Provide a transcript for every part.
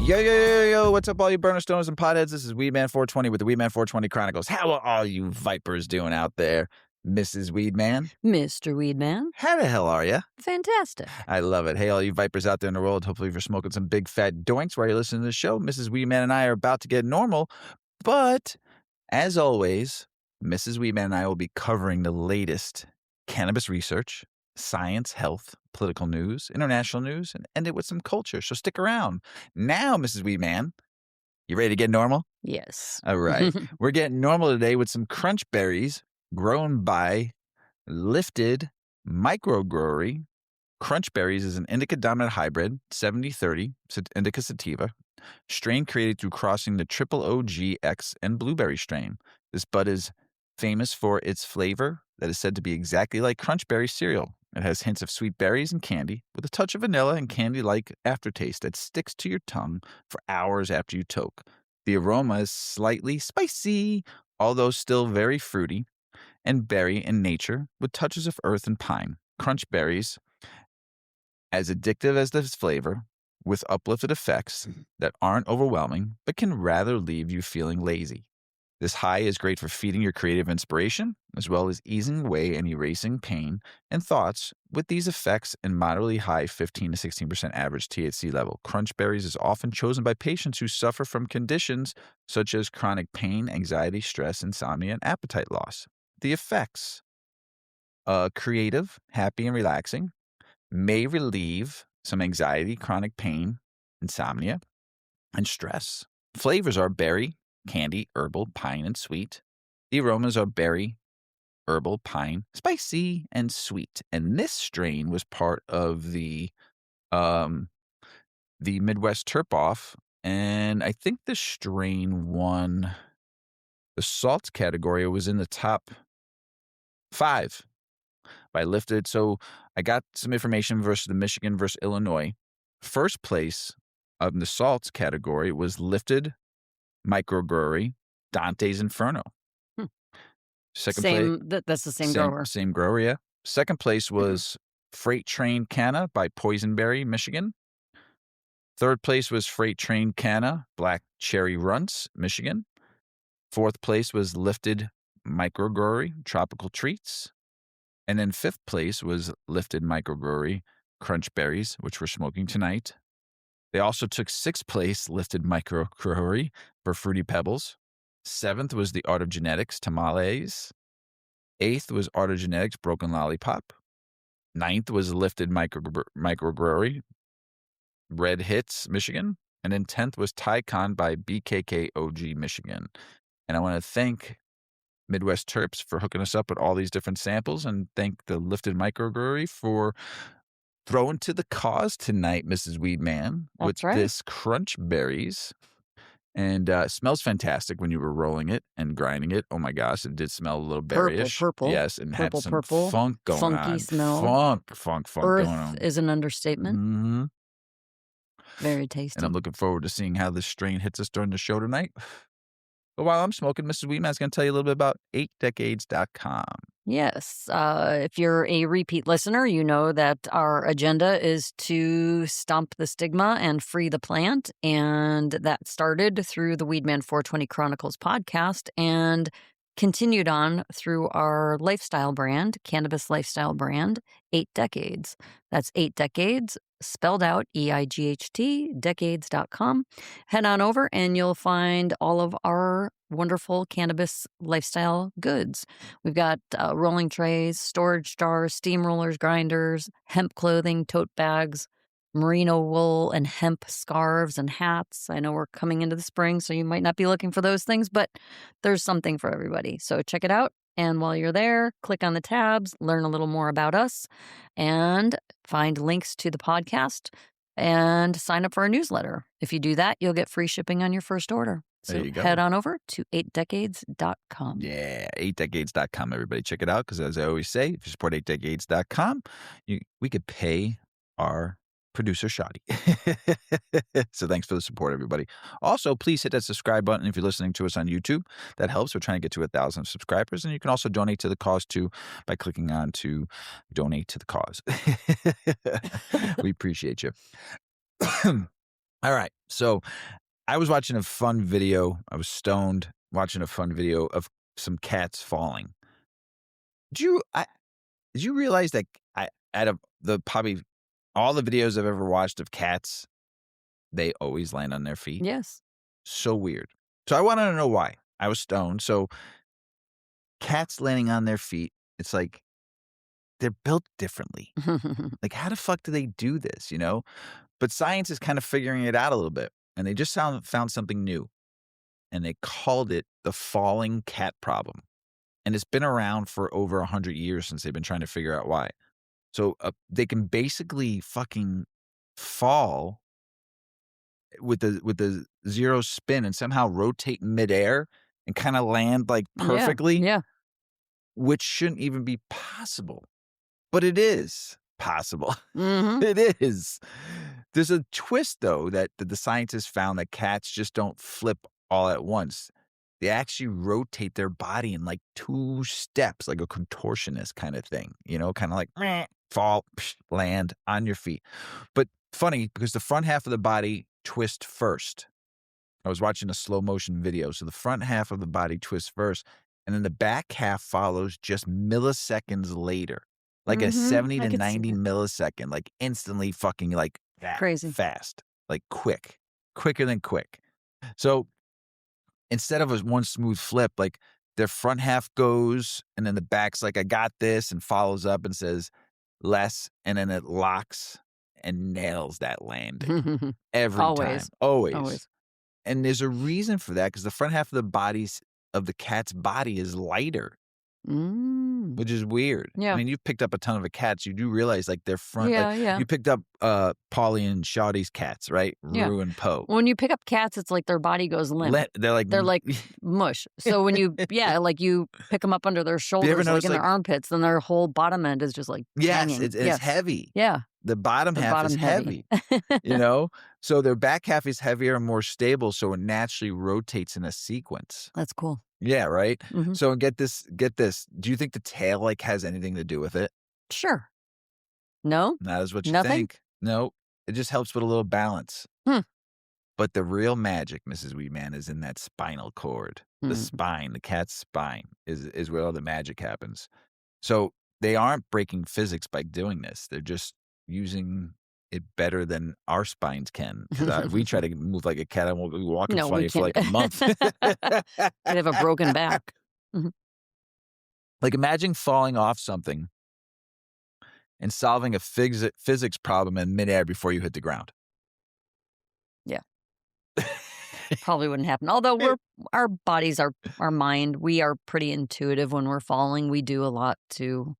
Yo, what's up, all you burner stoners and potheads? This is Weedman 420 with the Weedman 420 Chronicles. How are all you vipers doing out there? Mrs. Weedman? Mr. Weedman? How the hell are you? Fantastic. I love it. Hey, all you vipers out there in the world, hopefully you're smoking some big fat doinks while you're listening to the show. Mrs. Weedman and I are about to get normal, but as always, Mrs. Weedman and I will be covering the latest cannabis research, science, health, political news, international news, and end it with some culture. So stick around. Now, Mrs. Weedman, you ready to get normal? Yes. All right. We're getting normal today with some crunch berries grown by Lifted Microbrewery. Crunch berries is an indica dominant hybrid, 70-30, indica sativa, strain created through crossing the triple OGX and blueberry strain. This bud is famous for its flavor that is said to be exactly like crunch berry cereal. It has hints of sweet berries and candy, with a touch of vanilla and candy-like aftertaste that sticks to your tongue for hours after you toke. The aroma is slightly spicy, although still very fruity and berry in nature, with touches of earth and pine. Crunch berries, as addictive as this flavor, with uplifted effects that aren't overwhelming, but can rather leave you feeling lazy. This high is great for feeding your creative inspiration, as well as easing away and erasing pain and thoughts with these effects and moderately high 15 to 16% average THC level. Crunch berries is often chosen by patients who suffer from conditions such as chronic pain, anxiety, stress, insomnia, and appetite loss. The effects: creative, happy, and relaxing, may relieve some anxiety, chronic pain, insomnia, and stress. Flavors are berry, candy, herbal, pine, and sweet. The aromas are berry, herbal, pine, spicy, and sweet. And this strain was part of the Midwest Terp Off, and I think the strain won the salts category. It was in the top 5 by Lifted. So I got some information versus the Michigan versus Illinois. First place of the salts category was Lifted Microbrewery, Dante's Inferno. Second place, that's the same grower. Same grower, yeah. Second place was Freight Train Canna by Poisonberry, Michigan. Third place was Freight Train Canna, Black Cherry Runts, Michigan. Fourth place was Lifted Microbrewery, Tropical Treats. And then fifth place was Lifted Microbrewery, Crunch Berries, which we're smoking tonight. They also took 6th place, Lifted Microbrewery, for Fruity Pebbles. 7th was the Art of Genetics, Tamales. 8th was Art of Genetics, Broken Lollipop. 9th was Lifted Microbrewery, Red Hits, Michigan. And then 10th was Tycon by BKK OG, Michigan. And I want to thank Midwest Terps for hooking us up with all these different samples, and thank the Lifted Microbrewery for throwing to the cause tonight, Mrs. Weedman, with this crunch berries. And it smells fantastic when you were rolling it and grinding it. Oh my gosh, it did smell a little berryish. Purple. Yes, and purple, had some purple, funk going funky on. Funky smell. Funk Earth going on. is an understatement. Mm-hmm. Very tasty. And I'm looking forward to seeing how this strain hits us during the show tonight. But while I'm smoking, Mrs. Weedman is going to tell you a little bit about 8decades.com. Yes. If you're a repeat listener, you know that our agenda is to stomp the stigma and free the plant. And that started through the Weedman 420 Chronicles podcast and continued on through our lifestyle brand, cannabis lifestyle brand, 8 Decades. That's 8 Decades, spelled out EIGHT, decades.com. Head on over and you'll find all of our wonderful cannabis lifestyle goods. We've got rolling trays, storage jars, steamrollers, grinders, hemp clothing, tote bags, merino wool and hemp scarves and hats. I know we're coming into the spring, so you might not be looking for those things, but there's something for everybody. So check it out. And while you're there, click on the tabs, learn a little more about us, and find links to the podcast and sign up for our newsletter. If you do that, you'll get free shipping on your first order. So There you go. head on over to 8decades.com. Yeah, 8decades.com, everybody. Check it out, because as I always say, if you support 8decades.com, we could pay our producer Shoddy. So thanks for the support, everybody. Also, please hit that subscribe button if you're listening to us on YouTube. That helps. We're trying to get to 1,000 subscribers, and you can also donate to the cause too by clicking on to donate to the cause. We appreciate you. All right. So I was watching a fun video. I was stoned watching a fun video of some cats falling. Did you I, did you realize that out of the probably all the videos I've ever watched of cats, they always land on their feet? Yes. So weird. So I wanted to know why. I was stoned. So cats landing on their feet, it's like they're built differently. Like, how the fuck do they do this, you know? But science is kind of figuring it out a little bit. And they just found something new. And they called it the falling cat problem. And it's been around for over 100 years since they've been trying to figure out why. So they can basically fucking fall with the zero spin and somehow rotate in midair and kind of land like Yeah. perfectly, Yeah. which shouldn't even be possible. But it is possible. Mhm. It is. There's a twist, though, that the scientists found that cats just don't flip all at once. They actually rotate their body in like 2 steps, like a contortionist kind of thing, you know, kind of like meh, fall, psh, land on your feet. But funny because the front half of the body twists first. I was watching a slow motion video. So the front half of the body twists first, and then the back half follows just milliseconds later, like a Mhm. 70 I to could see 90 it. millisecond, like instantly fucking like that Crazy. fast, like quick, quicker than quick. So instead of a one smooth flip, like their front half goes and then the back's like, I got this, and follows up and says less. And then it locks and nails that landing every time, Always. always. Always. And there's a reason for that because the front half of the cat's body is lighter, Mm. which is weird. I Yeah. mean, you've picked up a ton of cats. You do realize like their front, like Yeah, yeah. you picked up Polly and Shawty's cats, right? Yeah. Rue and Poe. When you pick up cats, it's like their body goes limp. They're like, They're like mush. So when you like you pick them up under their you ever shoulders, like notice in their like, armpits, then their whole bottom end is just like yes, hanging. it's Yes. heavy. Yeah. The bottom They're half is bottom heavy. heavy, you know? So their back half is heavier and more stable, so it naturally rotates in a sequence. That's cool. Yeah, right? Mhm. So get this. Do you think the tail, like, has anything to do with it? Sure. No? Not as what you Nothing? think. No, it just helps with a little balance. Hmm. But the real magic, Mrs. Weedman, is in that spinal cord. The Hmm. spine, the cat's spine is where all the magic happens. So they aren't breaking physics by doing this. They're just using it better than our spines can. Because if we try to move like a cat, I won't be walking No, we funny for can't. like a month. I'd have a broken back. Mhm. Like imagine falling off something and solving a physics problem in midair before you hit the ground. Yeah. Probably wouldn't happen. Although our bodies, our mind, we are pretty intuitive when we're falling. We do a lot to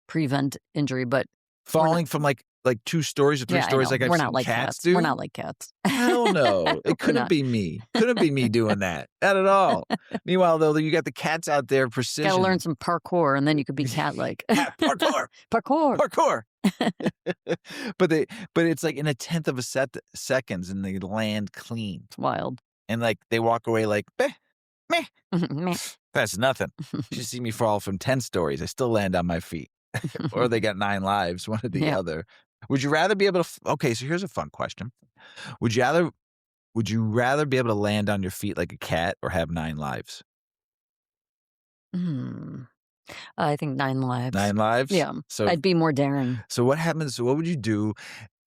prevent injury, but we're not. Falling from like 2 stories or 3 Yeah, I stories know. like I've We're not seen like cats cats. We're do? not like cats. Hell no. It We're couldn't not. be me. Couldn't be me doing that. Not at all. Meanwhile, though, you got the cats out there Got to learn precision. some parkour, and then you could be cat-like. Cat parkour. Parkour. Parkour. But it's like in a tenth of a seconds and they land clean. It's wild. And like they walk away like, meh, meh. Meh. That's nothing. You see me fall from 10 stories. I still land on my feet. Or they got 9 lives, one or the Yeah. other. Would you rather be able to okay, so here's a fun question. Would you rather be able to land on your feet like a cat or have 9 lives? Hmm. I think 9 lives. 9 lives? Yeah. So I'd be more daring. so what happens so what would you do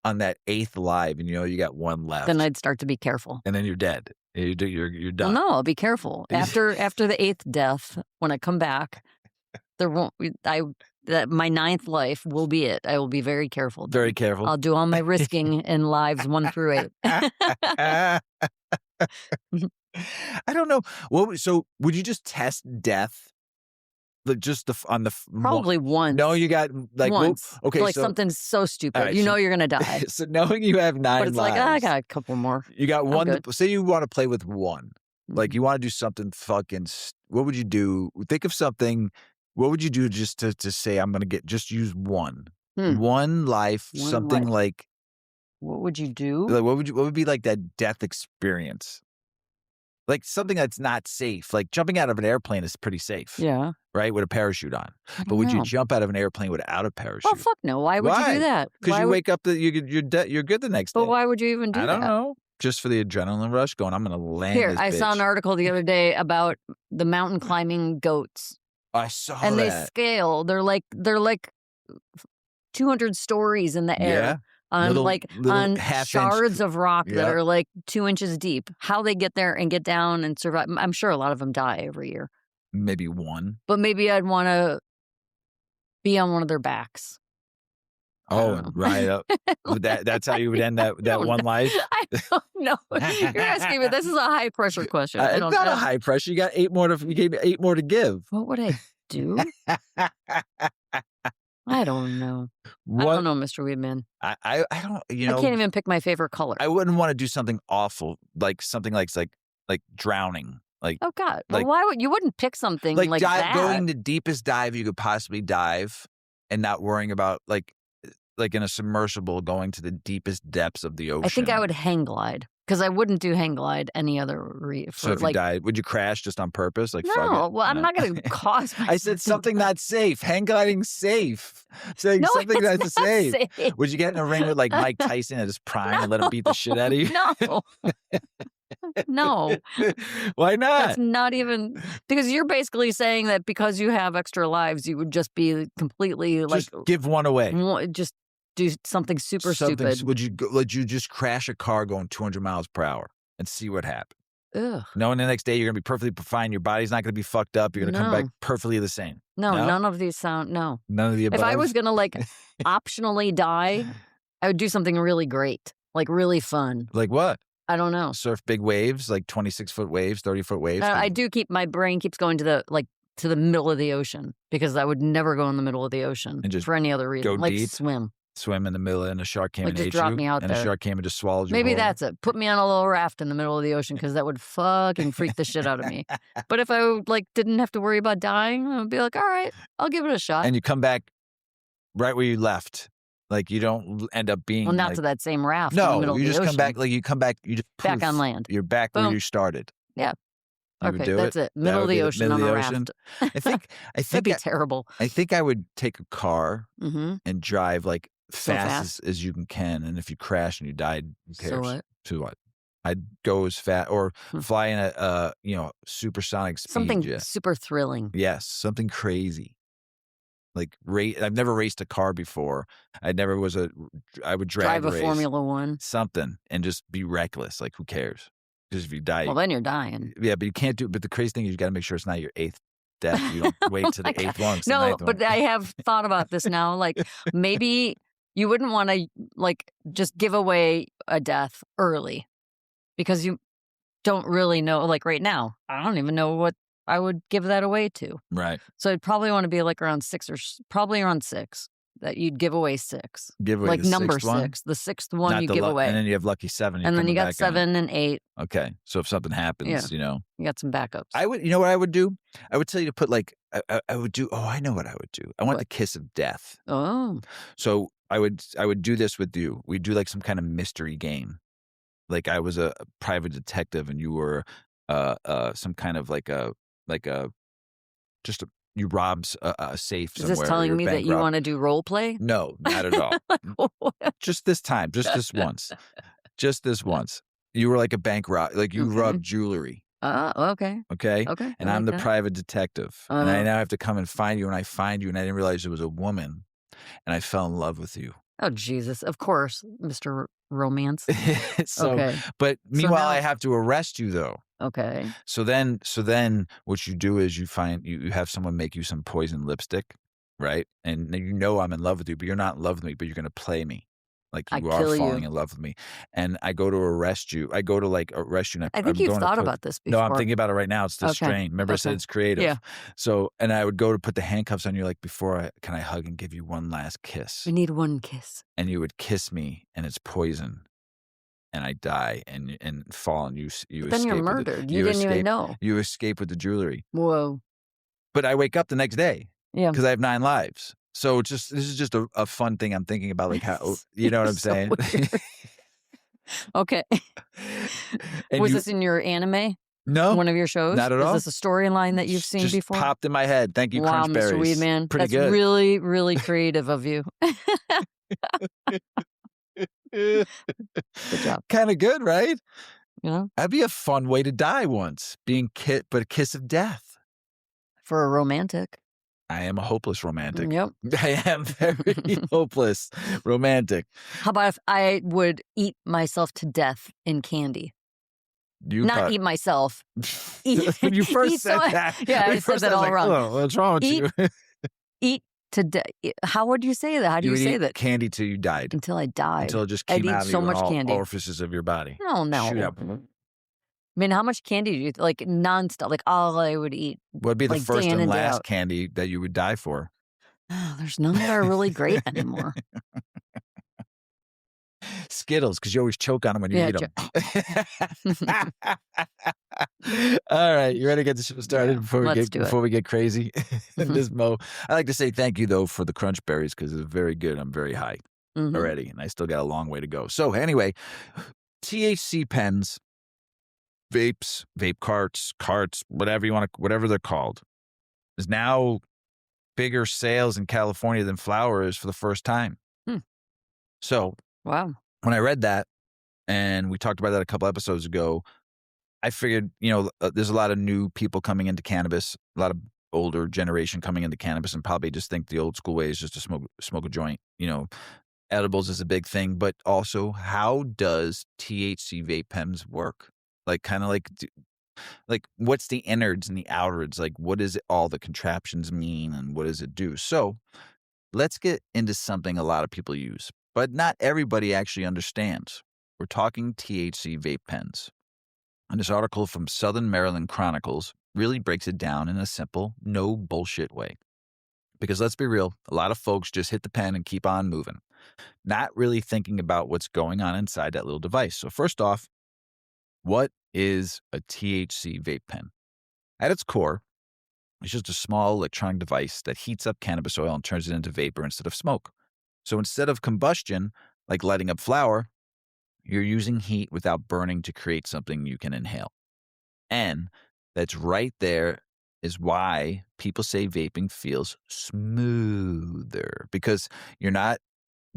on that 8th live and you know you got 1 left? Then I'd start to be careful. And then you're dead. You're Well, done. no, I'll be careful. After the 8th death, when I come back, there won't be my 9th life will be it. I will be very careful. Very careful. I'll do all my risking in lives 1 through 8. I don't know. So would you just test death? Just on the Probably once. No, you got like once. okay. Like So something so stupid. right, you so know you're gonna die. so knowing you have 9 But it's like, I lives, got a couple more. you got one. good. Say you want to play with one. Like Mhm. you want to do something fucking. What would you do? Think of something. What would you do just to say I'm gonna just use one, Hmm. one life, One something life. like What would you do? what would be like that death experience? Like something that's not safe. Like jumping out of an airplane is pretty safe. Yeah. Right? With a parachute on. I But don't would you know. jump out of an airplane without a Well, parachute? fuck no. Why would you do Why? that? Because Why you would, wake up, you're good the next but day. why would you even do I don't that? know. Just for the adrenaline rush going, I'm going to land Here, this I saw an bitch. article the other day about the mountain climbing goats. I saw And they that. scale. They're like 200 stories in the Yeah. air on Little on half-inch shards of rock that Yep. are like 2 inches deep. How they get there and get down and survive. I'm sure a lot of them die every year. Maybe one. But maybe I'd want to be on one of their backs. Oh, don't and know. ride up. That's how you would end that don't one life? I don't know. You're asking me. This is a high pressure question. I It's don't not know. a high pressure. You got 8 more you gave me 8 more to give. What would I do? I don't know. I What? don't know, Mr. Weedman. I don't, I can't even pick my favorite color. I wouldn't want to do something awful, like something like drowning. Like, Oh God! Well, like- why would you wouldn't pick something like that? going the deepest dive you could possibly dive and not worrying about like in a submersible going to the deepest depths of the ocean. I think I would hang glide because I wouldn't do hang glide any other So if you died, would you crash just on purpose? Like, fuck no, it? well, I'm No. not going to cause. I said something not safe. Hang gliding safe. Saying No, something it's that's not safe. safe. Would you get in a ring with like Mike Tyson at his prime and let him beat the shit out of you? No, no, Why not? that's not even because you're basically saying that because you have extra lives, you would just be completely like Just give one away. just do something super Something- stupid. Would you just crash a car going 200 miles per hour and see what happens? Ugh. Knowing the next day you're going to be perfectly fine. Your body's not going to be fucked up. You're going to come back No. perfectly the same. No, No? none of these sound no. None of the above. If I was gonna like optionally die, I would do something really great, like really fun. Like what? I don't know. Surf big waves, like 26-foot waves, 30-foot waves. I do keep my brain keeps going to the middle of the ocean because I would never go in the middle of the ocean And just for any other reason. go Like deep? swim. Swim in the middle and a shark came Like, and just ate drop you. me out and a there. shark came and just swallowed you. Maybe whole. that's it. Put me on a little raft in the middle of the ocean because that would fucking freak the shit out of me. But if I didn't have to worry about dying, I'd be like, all right, I'll give it a shot. And you come back right where you left. Like you don't end up being Well, not like, to that same raft in the no, middle you of the just ocean. come back like you come back. You just Back poof, on land. You're back where Boom. you started. Yeah. You would Okay, do that's it. That Middle of would the be ocean middle on of a the raft. ocean. I think That'd be terrible. I think I would take a car Mm-hmm. and drive like So fast fast? as you can. And if you crash and you died, who cares? So what? So what? I'd go as fast or Hmm. fly in a supersonic speed. Something jet. super thrilling. Yes, something crazy. Like I've never raced a car before. I would drag Drive a race Formula One. something and just be reckless. Like who cares? Because if you die, Well, then you're dying. yeah, but you can't do. But the crazy thing is, you got to make sure it's not your 8th death. You don't wait to the Oh my 8th one. It's the No, 9th but one. I have thought about this now. Like maybe you wouldn't want to just give away a death early because you don't really know. Like right now, I don't even know what I would give that away to. Right. So I'd probably want to be like around 6 probably around 6 that you'd give away 6. Give away Like the number 6th one? 6. The 6th one Not you the give luck- away. and then you have lucky 7. And then you got coming back on 7 and 8. it. Okay, so if something happens, You got some backups. I would. You know what I would do? I would tell you to put like I would do. Oh, I know what I would do. I want What? the kiss of death. Oh, So I would do this with you. We'd do like some kind of mystery game. Like I was a private detective and you were some kind of you robbed a safe is somewhere. this telling or me that bank you rob- want to do role play? No, not at all. Just this time. Just this once. Just this once. You were like a bank rob. Like you Okay. robbed jewelry. Okay. Okay. Okay. And I I'm like the that. private detective. And I Uh-huh. now have to come and find you. And I find you and I didn't realize it was a woman. And I fell in love with you. Oh, Jesus. Of course, Mr. Romance. So, Okay. but meanwhile, now- I have to arrest you though. Okay. So then what you do is you have someone make you some poison lipstick, right? And you know I'm in love with you, but you're not in love with me, but you're going to play me. Like I you are kill you. falling in love with me. And I go to arrest you. I go to arrest you. And I think I'm you've going to thought put- about this No, before. I'm thinking about it right now. It's the Okay. strain. Remember I said Okay. it's creative. Yeah. So, and I would go to put the handcuffs on you like can I hug and give you one last kiss? We need one kiss. And you would kiss me and it's poison. And I die and fall and you But then you're escape with the- murdered. You didn't even escape- know. You escape with the jewelry. Whoa. But I wake up the next day Yeah. because I have 9 lives. So this is just a fun thing I'm thinking about, like how you know what I'm So saying. weird. Okay. And Was you- this in your anime? No, One of your shows? not at Is all. this a storyline that you've seen Just before? popped in my head. Thank you, Wow, Crunch Mr. Berries. Weedman. Pretty That's good. really, really creative of you. Good job. Kind of good, right? You know, That'd be a fun way to die once, being but a kiss of death. for a romantic. I am a hopeless romantic. Yep. I am very hopeless romantic. How about if I would eat myself to death in candy? You Not thought eat myself. Eat, when you first eat said that. Yeah, when I you said first that I was all like, wrong. oh, what's wrong with Eat you? Eat to death. How would you say that? How do You you would say eat that? candy till you died. Until I died. Until it just I'd came eat out of so you in much all candy. orifices of your body. Oh, no. Shoot up. I mean, how much candy do you like nonstop? Like all I would eat. What'd be the Like first day in and and day last out. candy that you would die for? Oh, there's none that are really great anymore. Skittles, because you always choke on them when you Yeah, eat them. All right, you ready to get this show started Yeah, before let's do it. we get crazy? This Mo, I like to say thank you though for the crunch berries because it's very good. I'm very high already, and I still got a long way to go. So anyway, THC pens, vapes, vape carts, whatever you want to, whatever they're called, is now bigger sales in California than flower is for the first time. So Wow. when I read that, and we talked about that a couple episodes ago, I figured, there's a lot of new people coming into cannabis, a lot of older generation coming into cannabis, and probably just think the old school way is just to smoke a joint. Edibles is a big thing, but also how does THC vape pens work? Like kind of like what's the innards and the outards? Like what does all the contraptions mean and what does it do? So let's get into something a lot of people use, but not everybody actually understands. We're talking THC vape pens. And this article from Southern Maryland Chronicles really breaks it down in a simple, no bullshit way. Because let's be real, a lot of folks just hit the pen and keep on moving, not really thinking about what's going on inside that little device. So first off, what is a THC vape pen? At its core, it's just a small electronic device that heats up cannabis oil and turns it into vapor instead of smoke. So instead of combustion, like lighting up flower, you're using heat without burning to create something you can inhale. And that's right there is why people say vaping feels smoother, because you're not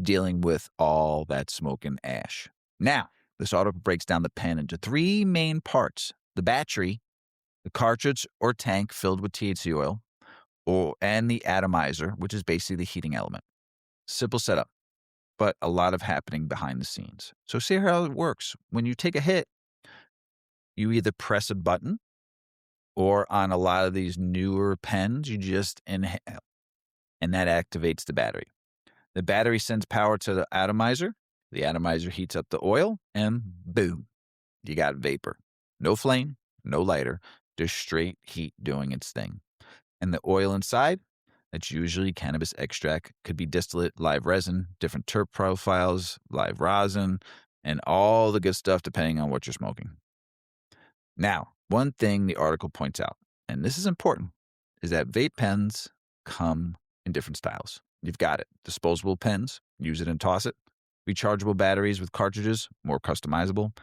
dealing with all that smoke and ash. Now, this article breaks down the pen into three main parts: the battery, the cartridge or tank filled with THC oil, and the atomizer, which is basically the heating element. Simple setup, but a lot of happening behind the scenes. So see how it works. When you take a hit, you either press a button, or on a lot of these newer pens, you just inhale, and that activates the battery. The battery sends power to the atomizer. The atomizer heats up the oil, and boom, you got vapor. No flame, no lighter, just straight heat doing its thing. And the oil inside, that's usually cannabis extract, could be distillate, live resin, different terp profiles, live rosin, and all the good stuff depending on what you're smoking. Now, one thing the article points out, and this is important, is that vape pens come in different styles. You've got it. Disposable pens, use it and toss it. Rechargeable batteries with cartridges, more customizable.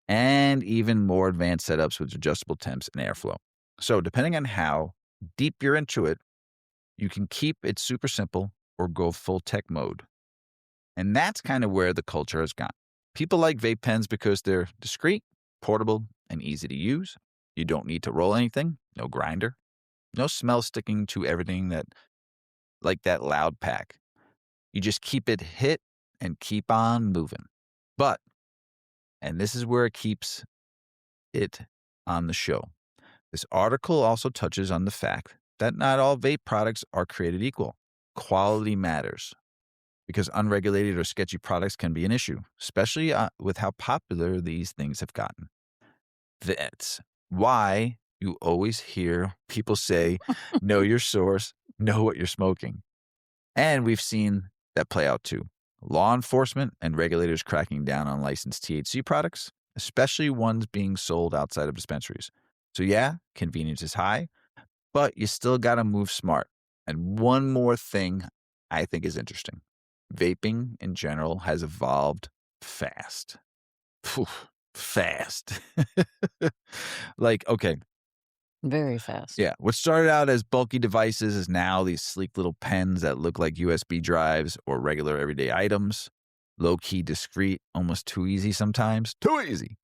And even more advanced setups with adjustable temps and airflow. So depending on how deep you're into it, you can keep it super simple or go full tech mode. And that's kind of where the culture has gone. People like vape pens because they're discreet, portable, and easy to use. You don't need to roll anything, no grinder, no smell sticking to everything that like that loud pack. You just keep it hit and keep on moving. But, and this is where it keeps it on the show, this article also touches on the fact that not all vape products are created equal. Quality matters, because unregulated or sketchy products can be an issue, especially with how popular these things have gotten. That's why you always hear people say, know your source, know what you're smoking. And we've seen that play out too. Law enforcement and regulators cracking down on licensed THC products, especially ones being sold outside of dispensaries. So yeah, convenience is high, but you still got to move smart. And one more thing I think is interesting. Vaping in general has evolved fast. fast. Like, okay, Very fast. yeah, what started out as bulky devices is now these sleek little pens that look like USB drives or regular everyday items. Low key, discreet, almost too easy sometimes. Too easy.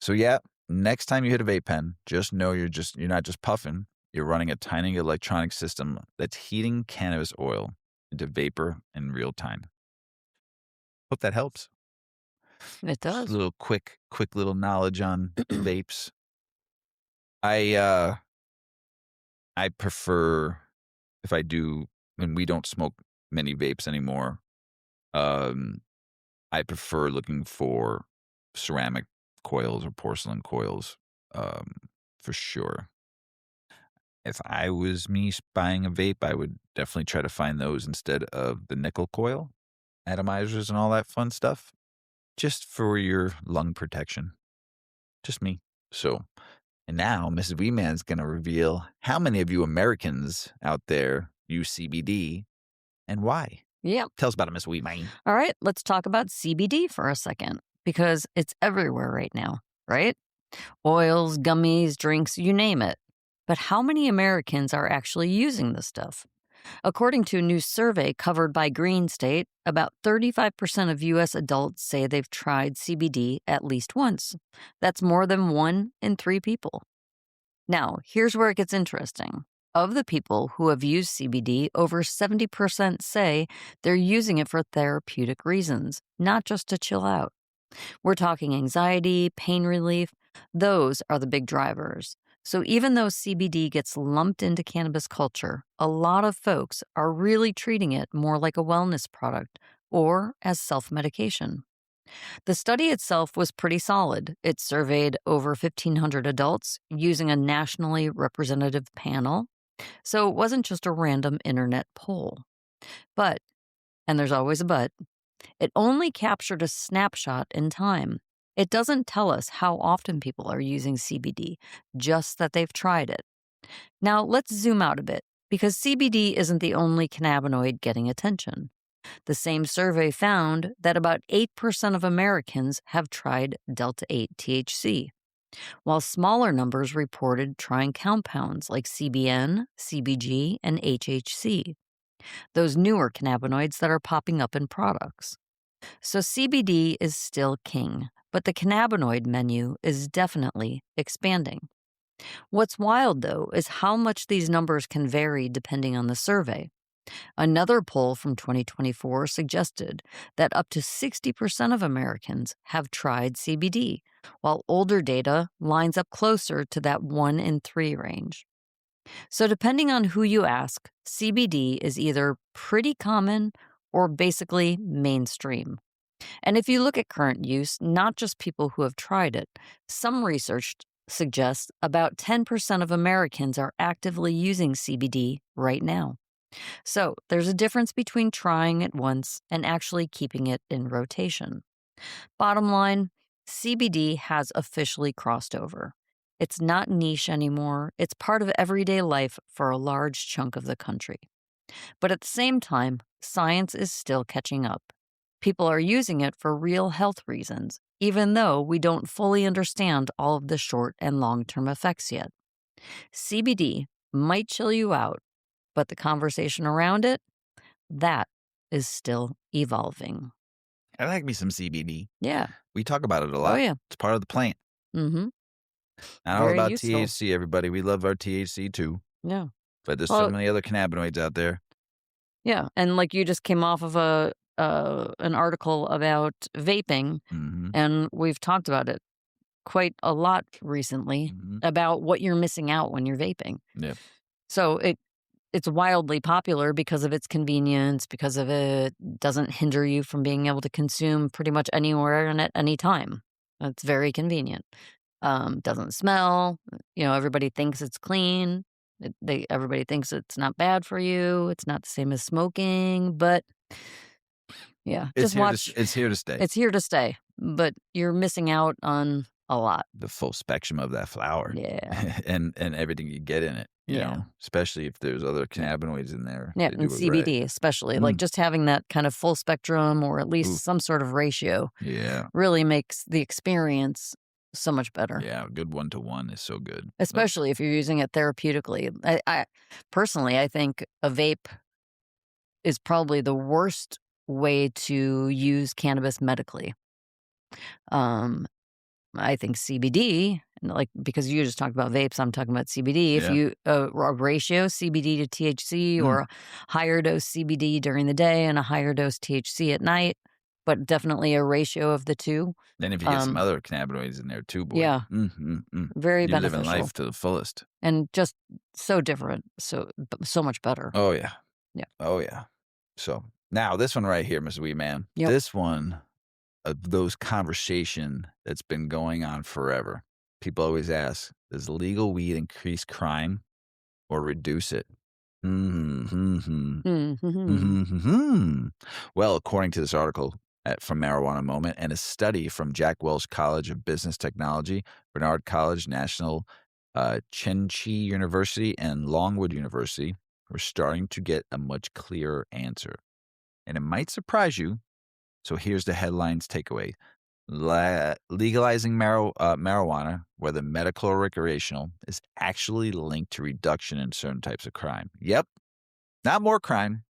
So yeah, next time you hit a vape pen, just know you're not just puffing. You're running a tiny electronic system that's heating cannabis oil into vapor in real time. Hope that helps. It Just a does. little quick little knowledge on vapes. I prefer if I do when we don't smoke many vapes anymore. Um, I prefer looking for ceramic coils or porcelain coils, um, for sure. If I was buying a vape, I would definitely try to find those instead of the nickel coil, atomizers, and all that fun stuff, just for your lung protection. Just me. So, and now Mrs. Weedman's going to reveal how many of you Americans out there use CBD and why. Yep. Tell us about it, Miss Weedman. All right, let's talk about CBD for a second because it's everywhere right now, right? Oils, gummies, drinks, you name it. But how many Americans are actually using this stuff? According to a new survey covered by Green State, about 35% of U.S. adults say they've tried CBD at least once. That's more than 1 in 3 people. Now, here's where it gets interesting. Of the people who have used CBD, over 70% say they're using it for therapeutic reasons, not just to chill out. We're talking anxiety, pain relief. Those are the big drivers. So even though CBD gets lumped into cannabis culture, a lot of folks are really treating it more like a wellness product or as self-medication. The study itself was pretty solid. It surveyed over 1,500 adults using a nationally representative panel. So it wasn't just a random internet poll. But, and there's always a but, it only captured a snapshot in time. It doesn't tell us how often people are using CBD, just that they've tried it. Now, let's zoom out a bit, because CBD isn't the only cannabinoid getting attention. The same survey found that about 8% of Americans have tried Delta 8 THC, while smaller numbers reported trying compounds like CBN, CBG, and HHC, those newer cannabinoids that are popping up in products. So CBD is still king, but the cannabinoid menu is definitely expanding. What's wild, though, is how much these numbers can vary depending on the survey. Another poll from 2024 suggested that up to 60% of Americans have tried CBD, while older data lines up closer to that 1 in 3 range. So, depending on who you ask, CBD is either pretty common or basically mainstream. And if you look at current use, not just people who have tried it, some research suggests about 10% of Americans are actively using CBD right now. So there's a difference between trying it once and actually keeping it in rotation. Bottom line, CBD has officially crossed over. It's not niche anymore. It's part of everyday life for a large chunk of the country. But at the same time, science is still catching up. People are using it for real health reasons, even though we don't fully understand all of the short and long-term effects yet. CBD might chill you out, but the conversation around it, that is still evolving. I like me some CBD. Yeah. We talk about it a Oh, lot. yeah. It's part of the plant. Mm-hmm. Not all Very about useful. THC, everybody. We love our THC too. Yeah. But there's so Well, many other cannabinoids out there. yeah. And like you just came off of an article about vaping, Hmm. and we've talked about it quite a lot recently Hmm. about what you're missing out when you're vaping. Yeah. So it's wildly popular because of its convenience, because of it doesn't hinder you from being able to consume pretty much anywhere and at any time. It's very convenient. Doesn't smell. Everybody thinks it's clean. Everybody thinks it's not bad for you. It's not the same as smoking, but yeah, It's just here watch. it's here to stay. It's here to stay, but you're missing out on a lot. The full spectrum of that flower. Yeah. and everything you get in it. You Yeah. know, especially if there's other cannabinoids in there. Yeah, to and do it right. CBD especially, like Mm. just having that kind of full spectrum or at least Ooh. some sort of ratio Yeah. really makes the experience So much better, Yeah, a good 1-to-1 is so good. especially if you're using it therapeutically. I personally, I think a vape is probably the worst way to use cannabis medically. Um, I think CBD, like because you just talked about vapes, I'm talking about CBD. If Yeah. you a ratio CBD to THC or Mm. a higher dose CBD during the day and a higher dose THC at night, but definitely a ratio of the two. Then if you get some Um, other cannabinoids in there too, boy, yeah, mm. very You're living beneficial life to the fullest. and just so different, so much better. Oh, yeah. Yeah. Oh, yeah. So, now this one right here, Mr. Weedman, Yep. this one of those conversation that's been going on forever. People always ask, does legal weed increase crime or reduce it? Mhm. Mm-hmm. Mhm. Well, according to this article from Marijuana Moment and a study from Jack Welch College of Business Technology, Bernard College, National Chenchi University, and Longwood University, we're starting to get a much clearer answer. And it might surprise you. So here's the headlines takeaway. Legalizing marijuana, whether medical or recreational, is actually linked to reduction in certain types of crime. Yep, not more crime,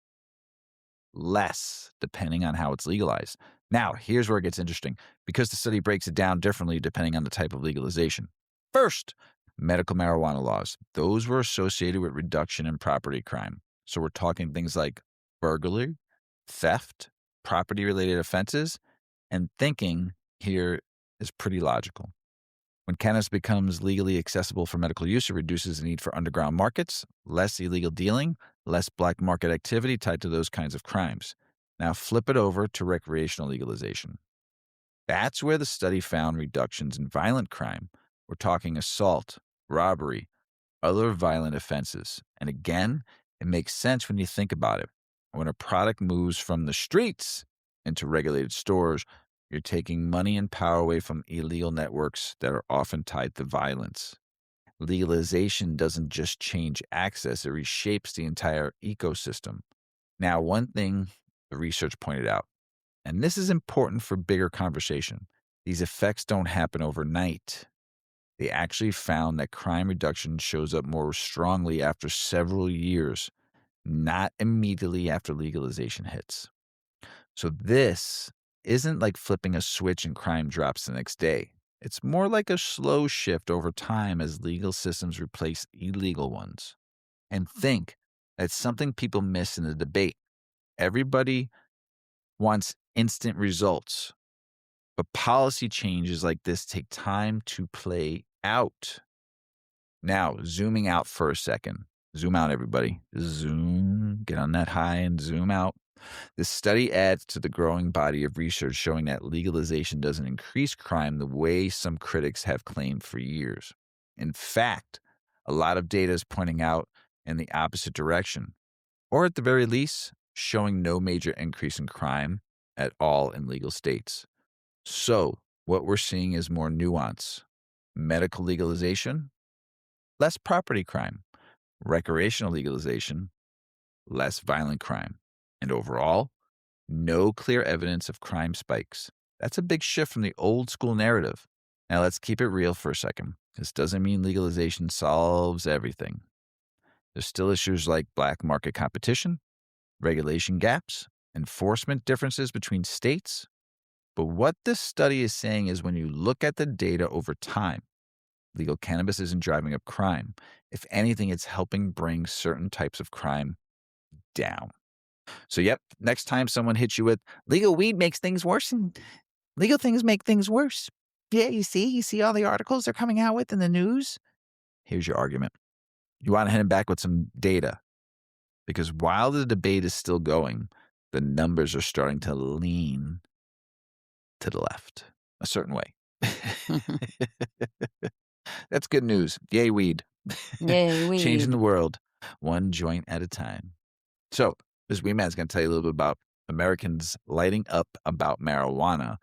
less, depending on how it's legalized. Now, here's where it gets interesting because the study breaks it down differently depending on the type of legalization. First, medical marijuana laws. Those were associated with reduction in property crime. So we're talking things like burglary, theft, property related offenses, and thinking here is pretty logical. When cannabis becomes legally accessible for medical use, it reduces the need for underground markets, less illegal dealing, less black market activity tied to those kinds of crimes. Now flip it over to recreational legalization. That's where the study found reductions in violent crime. We're talking assault, robbery, other violent offenses. And again, it makes sense when you think about it. When a product moves from the streets into regulated stores, you're taking money and power away from illegal networks that are often tied to violence. Legalization doesn't just change access, it reshapes the entire ecosystem. Now, one thing the research pointed out, and this is important for bigger conversation, these effects don't happen overnight. They actually found that crime reduction shows up more strongly after several years, not immediately after legalization hits. So this isn't like flipping a switch and crime drops the next day. It's more like a slow shift over time as legal systems replace illegal ones. And think that's something people miss in the debate. Everybody wants instant results, but policy changes like this take time to play out. Now, zooming out for a second. Zoom out, everybody. Zoom. Get on that high and zoom out. This study adds to the growing body of research showing that legalization doesn't increase crime the way some critics have claimed for years. In fact, a lot of data is pointing out in the opposite direction, or at the very least, showing no major increase in crime at all in legal states. So, what we're seeing is more nuance. Medical legalization, less property crime. Recreational legalization, less violent crime. And overall, no clear evidence of crime spikes. That's a big shift from the old school narrative. Now let's keep it real for a second. This doesn't mean legalization solves everything. There's still issues like black market competition, regulation gaps, enforcement differences between states. But what this study is saying is when you look at the data over time, legal cannabis isn't driving up crime. If anything, it's helping bring certain types of crime down. So, yep, next time someone hits you with legal weed makes things worse and legal things make things worse. Yeah, you see all the articles they're coming out with in the news. Here's your argument. You want to hit him back with some data because while the debate is still going, the numbers are starting to lean to the left a certain way. That's good news. Yay, weed. Yay, Changing the weed. world one joint at a time. So, this wee man's going to tell you a little bit about Americans lighting up about marijuana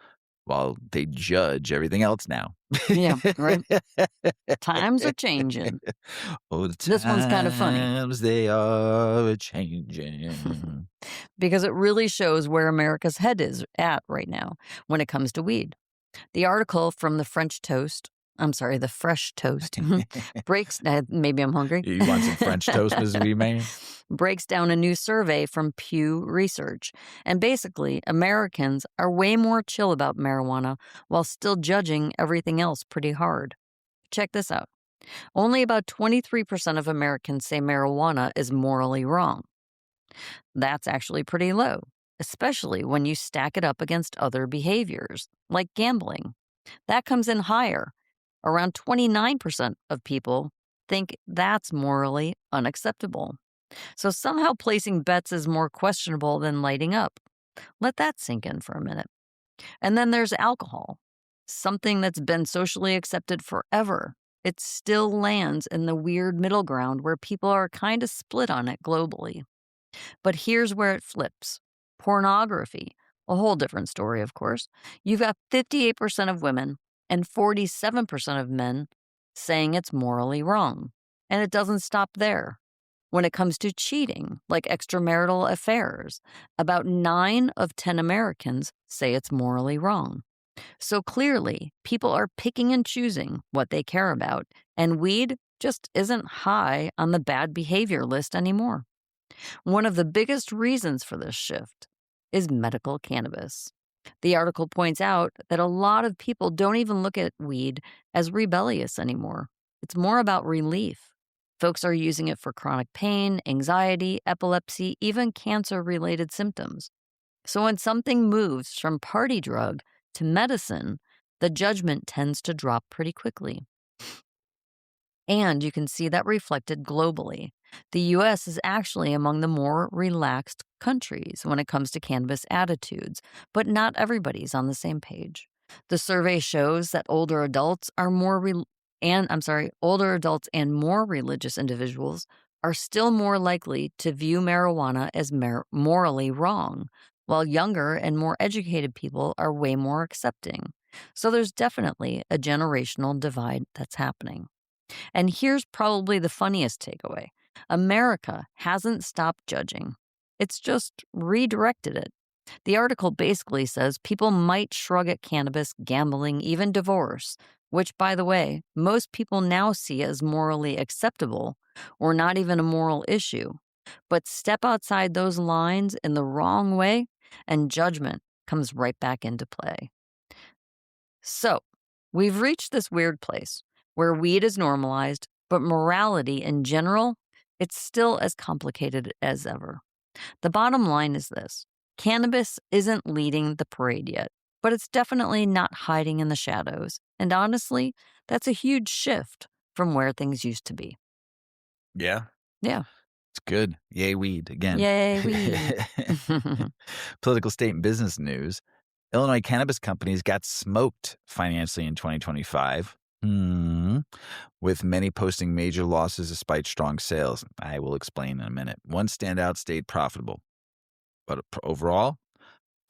while they judge everything else now. Yeah, right. Times are changing. Oh, the This one's kind of funny times they are changing. because it really shows where America's head is at right now when it comes to weed. The article from the Fresh Toast, breaks, maybe I'm hungry, You want some French toast, Mrs Weedman? breaks down a new survey from Pew Research. And basically, Americans are way more chill about marijuana while still judging everything else pretty hard. Check this out. Only about 23% of Americans say marijuana is morally wrong. That's actually pretty low, especially when you stack it up against other behaviors, like gambling. That comes in higher. Around 29% of people think that's morally unacceptable. So somehow placing bets is more questionable than lighting up. Let that sink in for a minute. And then there's alcohol, something that's been socially accepted forever. It still lands in the weird middle ground where people are kind of split on it globally. But here's where it flips. Pornography, a whole different story, of course. You've got 58% of women and 47% of men saying it's morally wrong. And it doesn't stop there. When it comes to cheating, like extramarital affairs, about 9 of 10 Americans say it's morally wrong. So clearly, people are picking and choosing what they care about, and weed just isn't high on the bad behavior list anymore. One of the biggest reasons for this shift is medical cannabis. The article points out that a lot of people don't even look at weed as rebellious anymore. It's more about relief. Folks are using it for chronic pain, anxiety, epilepsy, even cancer related symptoms. So when something moves from party drug to medicine, the judgment tends to drop pretty quickly. And you can see that reflected globally. The US is actually among the more relaxed countries when it comes to cannabis attitudes, but not everybody's on the same page. The survey shows that older adults and more religious individuals are still more likely to view marijuana as morally wrong, while younger and more educated people are way more accepting. So there's definitely a generational divide that's happening. And here's probably the funniest takeaway: America hasn't stopped judging, it's just redirected it. The article basically says people might shrug at cannabis, gambling, even divorce, which, by the way, most people now see as morally acceptable or not even a moral issue. But step outside those lines in the wrong way, and judgment comes right back into play. So, we've reached this weird place where weed is normalized, but morality in general, it's still as complicated as ever. The bottom line is this: cannabis isn't leading the parade yet, but it's definitely not hiding in the shadows. And honestly, that's a huge shift from where things used to be. Yeah, Yeah. it's good. Yay, weed again. Yay, weed. Political, state, and business news. Illinois cannabis companies got smoked financially in 2025, with many posting major losses despite strong sales. I will explain in a minute. One standout stayed profitable, but overall,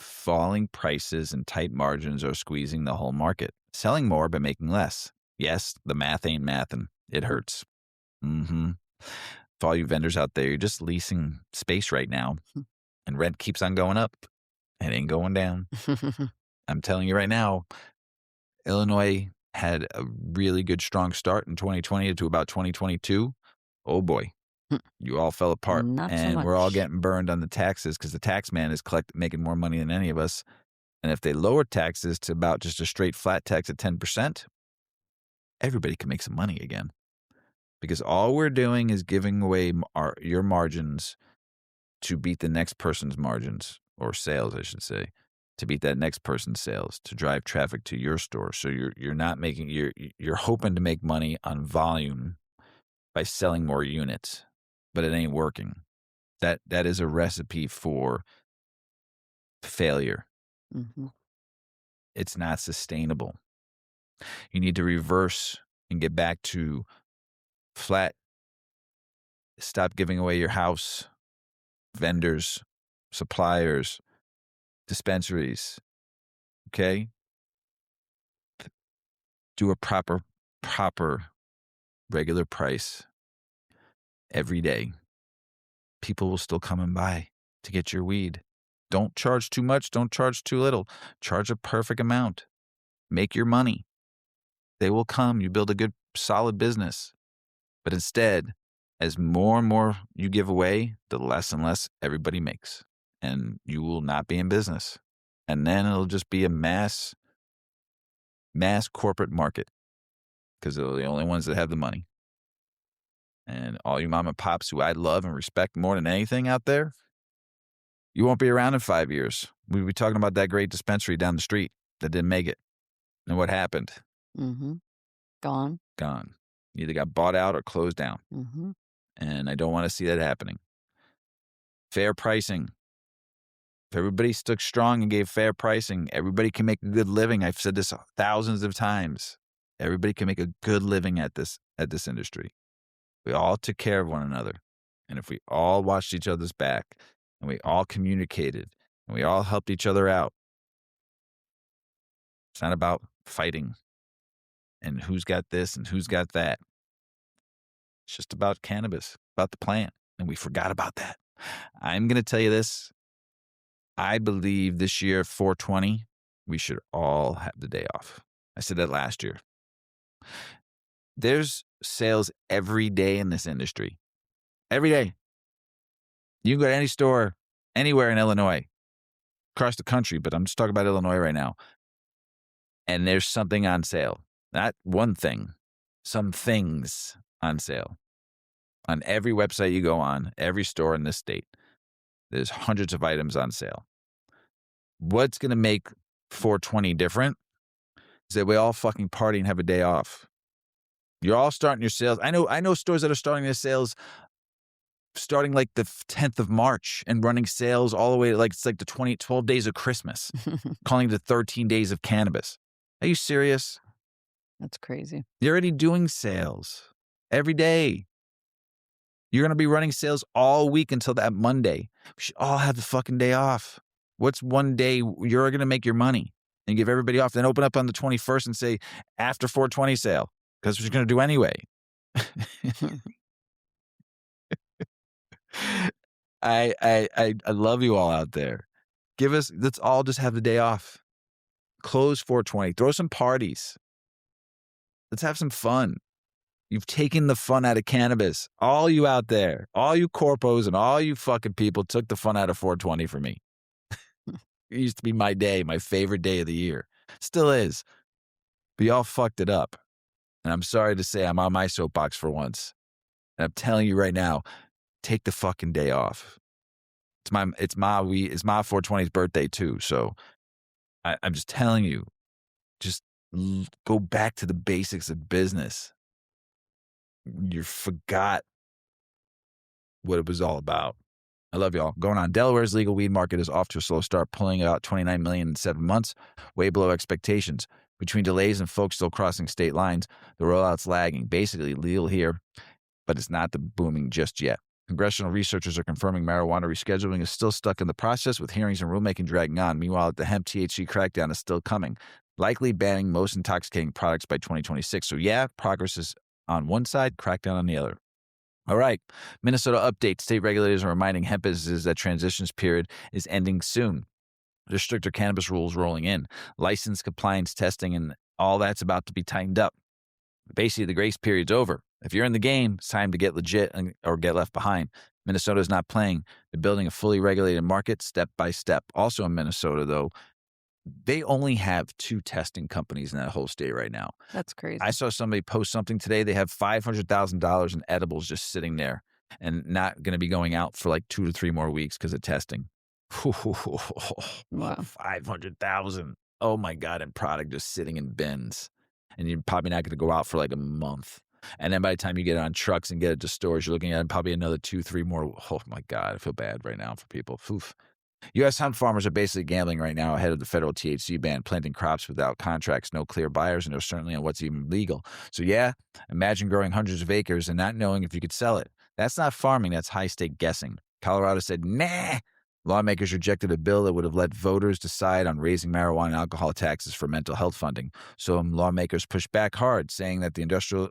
falling prices and tight margins are squeezing the whole market. Selling more but making less. Yes, the math ain't mathin'. It hurts. For all you vendors out there, you're just leasing space right now, and rent keeps on going up. It ain't going down. I'm telling you right now, Illinois had a really good, strong start in 2020 to about 2022. Oh boy, you all fell apart. Not so And we're all much. getting burned on the taxes because the tax man is making more money than any of us. And if they lower taxes to about just a straight flat tax at 10%, everybody can make some money again. Because all we're doing is giving away your margins to beat the next person's margins, or sales, I should say, to beat that next person's sales, to drive traffic to your store. So you're not making you're hoping to make money on volume by selling more units, but it ain't working. That is a recipe for failure. Mhm. It's not sustainable. You need to reverse and get back to flat. Stop giving away your house, vendors, suppliers, dispensaries. Okay? Do a proper regular price every day. People will still come and buy to get your weed. Don't charge too much. Don't charge too little. Charge a perfect amount. make your money. They will come. You build a good, solid business. But instead, as more and more you give away, the less and less everybody makes. And you will not be in business. And then it'll just be a mass corporate market because they're the only ones that have the money. And all you mom and pops who I love and respect more than anything out there, you won't be around in 5 years. We'll be talking about that great dispensary down the street that didn't make it. And what happened? Mm-hmm. Gone. Gone. Either got bought out or closed down. Mm-hmm. And I don't want to see that happening. Fair pricing. If everybody stuck strong and gave fair pricing, everybody can make a good living. I've said this thousands of times. Everybody can make a good living at this industry. We all took care of one another. And if we all watched each other's back and we all communicated and we all helped each other out, it's not about fighting and who's got this and who's got that. It's just about cannabis, about the plant. And we forgot about that. I'm going to tell you this. I believe this year, 420, we should all have the day off. I said that last year. There's sales every day in this industry. Every day. You can go to any store, anywhere in Illinois, across the country, but I'm just talking about Illinois right now. And there's something on sale. Not one thing, some things on sale. On every website you go on, every store in this state, there's hundreds of items on sale. What's going to make 420 different is that we all fucking party and have a day off. You're all starting your sales. I know stores that are starting their sales starting like the 10th of March and running sales all the way to it's like the 12 days of Christmas, calling it the 13 days of cannabis. Are you serious? That's crazy. You're already doing sales every day. You're going to be running sales all week until that Monday. We should all have the fucking day off. What's one day you're going to make your money and give everybody off, then open up on the 21st and say after 420 sale, because we're going to do anyway. I love you all out there. Let's all just have the day off. Close 420. Throw some parties. Let's have some fun. You've taken the fun out of cannabis. All you out there, all you corpos and all you fucking people took the fun out of 420 for me. It used to be my day, my favorite day of the year. Still is. But y'all fucked it up. And I'm sorry to say I'm on my soapbox for once. And I'm telling you right now, take the fucking day off. It's my 420's birthday too. So I'm just telling you, just go back to the basics of business. You forgot what it was all about. I love y'all. Going on. Delaware's legal weed market is off to a slow start, pulling out $29 million in 7 months, way below expectations. Between delays and folks still crossing state lines, the rollout's lagging. Basically legal here, but it's not the booming just yet. Congressional researchers are confirming marijuana rescheduling is still stuck in the process, with hearings and rulemaking dragging on. Meanwhile, the hemp THC crackdown is still coming, likely banning most intoxicating products by 2026. So yeah, progress is on one side, crackdown on the other. All right. Minnesota update. State regulators are reminding hemp businesses that transitions period is ending soon. There's stricter cannabis rules rolling in. License compliance testing and all that's about to be tightened up. Basically, the grace period's over. If you're in the game, it's time to get legit or get left behind. Minnesota is not playing. They're building a fully regulated market step by step. Also in Minnesota, though, they only have 2 testing companies in that whole state right now. That's crazy. I saw somebody post something today. They have $500,000 in edibles just sitting there and not going to be going out for like 2 to 3 more weeks because of testing. Wow. 500,000. Oh my God. And product just sitting in bins. And you're probably not going to go out for like a month. And then by the time you get it on trucks and get it to stores, you're looking at probably another 2, 3 more. Oh my God. I feel bad right now for people. Oof. U.S. hemp farmers are basically gambling right now ahead of the federal THC ban, planting crops without contracts, no clear buyers, and they're certainly on what's even legal. So yeah, imagine growing hundreds of acres and not knowing if you could sell it. That's not farming, that's high-stake guessing. Colorado said, nah. Lawmakers rejected a bill that would have let voters decide on raising marijuana and alcohol taxes for mental health funding. So lawmakers pushed back hard, saying that the industry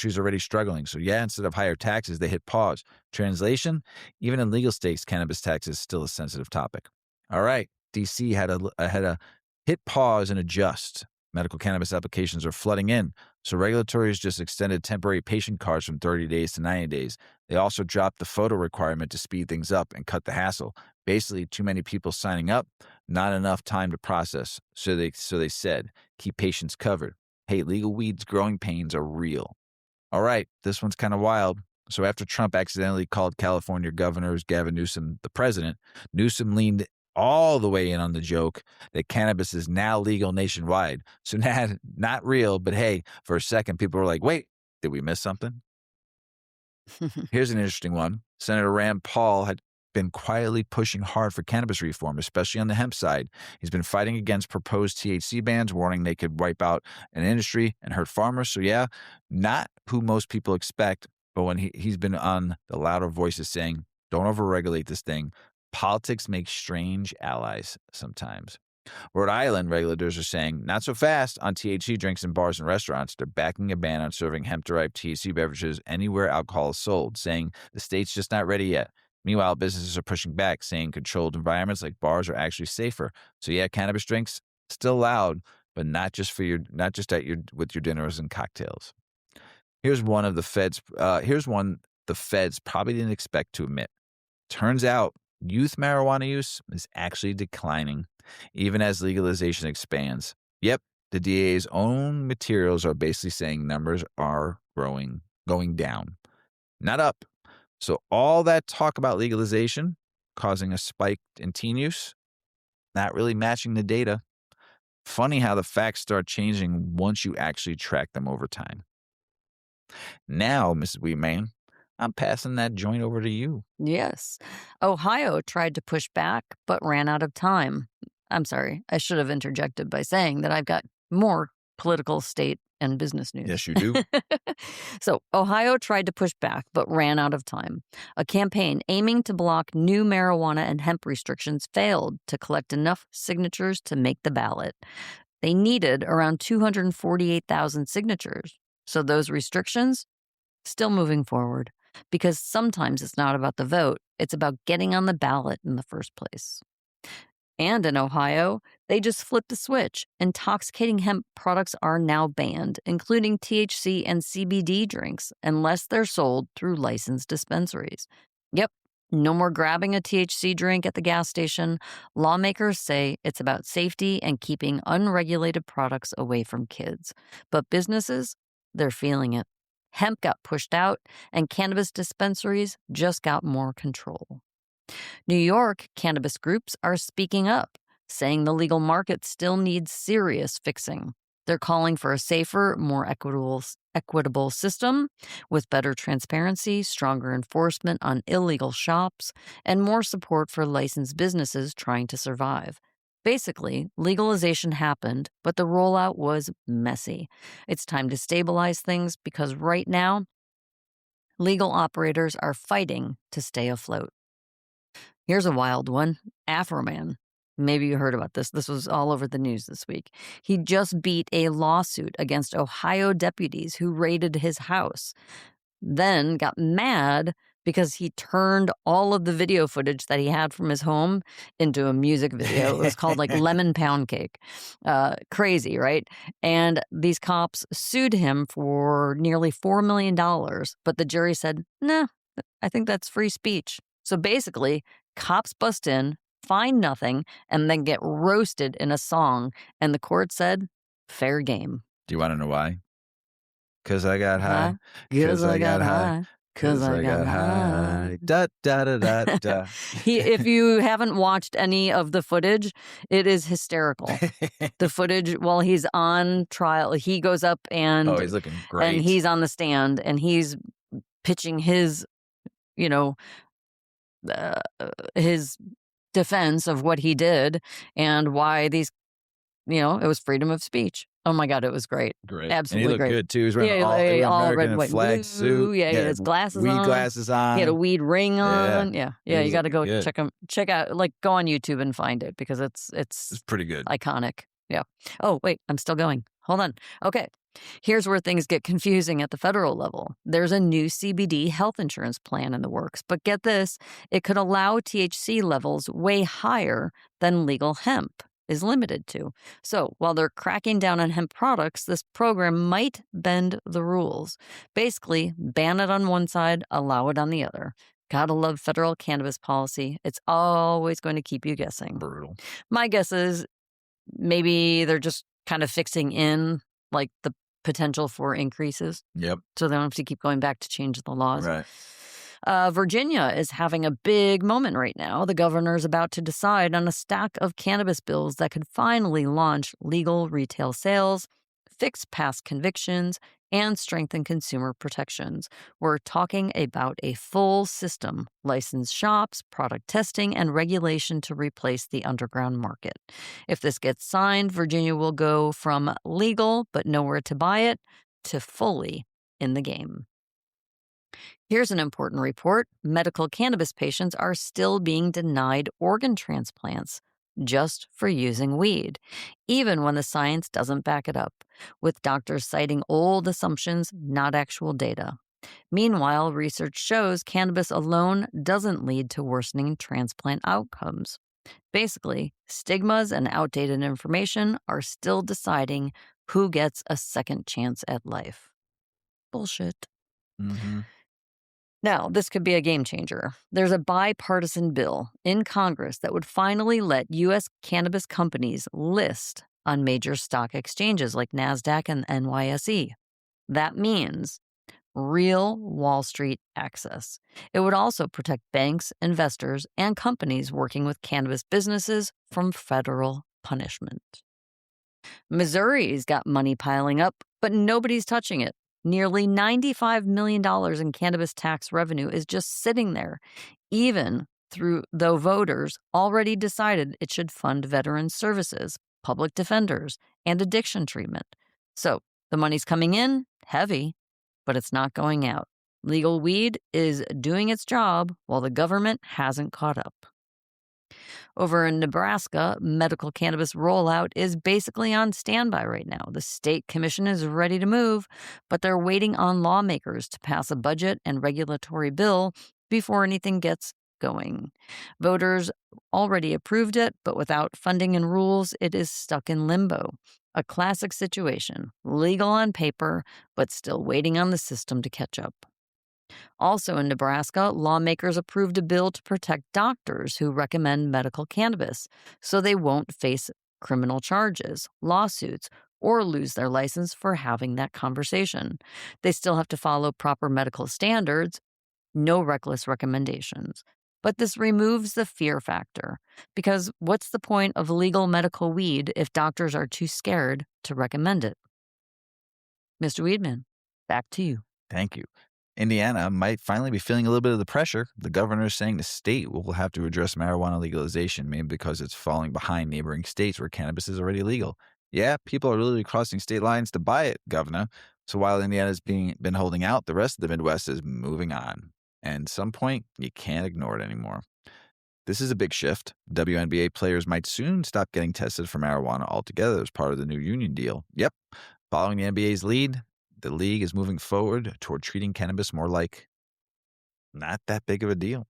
is already struggling. So yeah, instead of higher taxes, they hit pause. Translation, even in legal states, cannabis tax is still a sensitive topic. All right, D.C. had a hit pause and adjust Medical cannabis applications are flooding in. So regulators just extended temporary patient cards from 30 days to 90 days. They also dropped the photo requirement to speed things up and cut the hassle. Basically, too many people signing up, not enough time to process. So they said, keep patients covered. Hey, legal weed's growing pains are real. All right, this one's kind of wild. So after Trump accidentally called California Governor Gavin Newsom the president, Newsom leaned all the way in on the joke that cannabis is now legal nationwide. So not real, but hey, for a second, people were like, wait, did we miss something? Here's an interesting one. Senator Rand Paul had been quietly pushing hard for cannabis reform, especially on the hemp side. He's been fighting against proposed THC bans, warning they could wipe out an industry and hurt farmers. So yeah, not who most people expect, but when he's been on the louder voices saying, don't overregulate this thing. Politics make strange allies sometimes. Rhode Island regulators are saying, not so fast on THC drinks in bars and restaurants. They're backing a ban on serving hemp-derived THC beverages anywhere alcohol is sold, saying the state's just not ready yet. Meanwhile, businesses are pushing back, saying controlled environments like bars are actually safer. So yeah, cannabis drinks still allowed, but not just with your dinners and cocktails. Here's one the feds probably didn't expect to admit. Turns out youth marijuana use is actually declining, even as legalization expands. Yep, the DA's own materials are basically saying numbers are going down, not up. So all that talk about legalization causing a spike in teen use, not really matching the data. Funny how the facts start changing once you actually track them over time. Now, Mrs. Weedman, I'm passing that joint over to you. Yes. Ohio tried to push back, but ran out of time. I'm sorry. I should have interjected by saying that I've got more political, state, and business news. Yes, you do. So, Ohio tried to push back, but ran out of time. A campaign aiming to block new marijuana and hemp restrictions failed to collect enough signatures to make the ballot. They needed around 248,000 signatures. So, those restrictions still moving forward, because sometimes it's not about the vote, it's about getting on the ballot in the first place. And in Ohio, they just flipped the switch. Intoxicating hemp products are now banned, including THC and CBD drinks, unless they're sold through licensed dispensaries. Yep, no more grabbing a THC drink at the gas station. Lawmakers say it's about safety and keeping unregulated products away from kids. But businesses, they're feeling it. Hemp got pushed out, and cannabis dispensaries just got more control. New York cannabis groups are speaking up, saying the legal market still needs serious fixing. They're calling for a safer, more equitable system with better transparency, stronger enforcement on illegal shops, and more support for licensed businesses trying to survive. Basically, legalization happened, but the rollout was messy. It's time to stabilize things because right now, legal operators are fighting to stay afloat. Here's a wild one. Afroman. Maybe you heard about this. This was all over the news this week. He just beat a lawsuit against Ohio deputies who raided his house, then got mad because he turned all of the video footage that he had from his home into a music video. It was called like Lemon Pound Cake. Crazy, right? And these cops sued him for nearly $4 million, but the jury said, nah, I think that's free speech. So basically, cops bust in, find nothing, and then get roasted in a song. And the court said, fair game. Do you want to know why? Because I got high. Because I got high. Because I got high. Da, da, da, da, da. If you haven't watched any of the footage, it is hysterical. The footage while he's on trial, he goes up and he's looking great. And he's on the stand and he's pitching his, his defense of what he did and why these, it was freedom of speech. Oh my God, it was great. Great. Absolutely and he looked great. good too. He was wearing all red, American white, flag blue. suit. Yeah, he had his glasses weed on. glasses on. He had a weed ring on. Yeah. You got to go good. check out, go on YouTube and find it because it's pretty good. Iconic. Yeah. Oh, wait, I'm still going. Hold on. Okay. Here's where things get confusing at the federal level. There's a new CBD health insurance plan in the works, but get this, it could allow THC levels way higher than legal hemp. is limited to. So while they're cracking down on hemp products, this program might bend the rules. Basically, ban it on one side, allow it on the other. Gotta love federal cannabis policy. It's always going to keep you guessing. Brutal. My guess is maybe they're just kind of fixing in like the potential for increases Yep. so they don't have to keep going back to change the laws. Right. Virginia is having a big moment right now. The governor is about to decide on a stack of cannabis bills that could finally launch legal retail sales, fix past convictions, and strengthen consumer protections. We're talking about a full system, licensed shops, product testing, and regulation to replace the underground market. If this gets signed, Virginia will go from legal but nowhere to buy it to fully in the game. Here's an important report. Medical cannabis patients are still being denied organ transplants just for using weed, even when the science doesn't back it up, with doctors citing old assumptions, not actual data. Meanwhile, research shows cannabis alone doesn't lead to worsening transplant outcomes. Basically, stigmas and outdated information are still deciding who gets a second chance at life. Bullshit. Mm-hmm. Now, this could be a game changer. There's a bipartisan bill in Congress that would finally let U.S. cannabis companies list on major stock exchanges like NASDAQ and NYSE. That means real Wall Street access. It would also protect banks, investors, and companies working with cannabis businesses from federal punishment. Missouri's got money piling up, but nobody's touching it. Nearly $95 million in cannabis tax revenue is just sitting there, though voters already decided it should fund veterans services, public defenders, and addiction treatment. So the money's coming in heavy, but it's not going out. Legal weed is doing its job while the government hasn't caught up. Over in Nebraska, medical cannabis rollout is basically on standby right now. The state commission is ready to move, but they're waiting on lawmakers to pass a budget and regulatory bill before anything gets going. Voters already approved it, but without funding and rules, it is stuck in limbo. A classic situation, legal on paper, but still waiting on the system to catch up. Also in Nebraska, lawmakers approved a bill to protect doctors who recommend medical cannabis so they won't face criminal charges, lawsuits, or lose their license for having that conversation. They still have to follow proper medical standards, no reckless recommendations. But this removes the fear factor, because what's the point of legal medical weed if doctors are too scared to recommend it? Mr. Weedman, back to you. Thank you. Indiana might finally be feeling a little bit of the pressure. The governor is saying the state will have to address marijuana legalization, maybe because it's falling behind neighboring states where cannabis is already legal. Yeah, people are literally crossing state lines to buy it, Governor. So while Indiana's been holding out, the rest of the Midwest is moving on. And at some point, you can't ignore it anymore. This is a big shift. WNBA players might soon stop getting tested for marijuana altogether as part of the new union deal. Yep, following the NBA's lead, the league is moving forward toward treating cannabis more like not that big of a deal.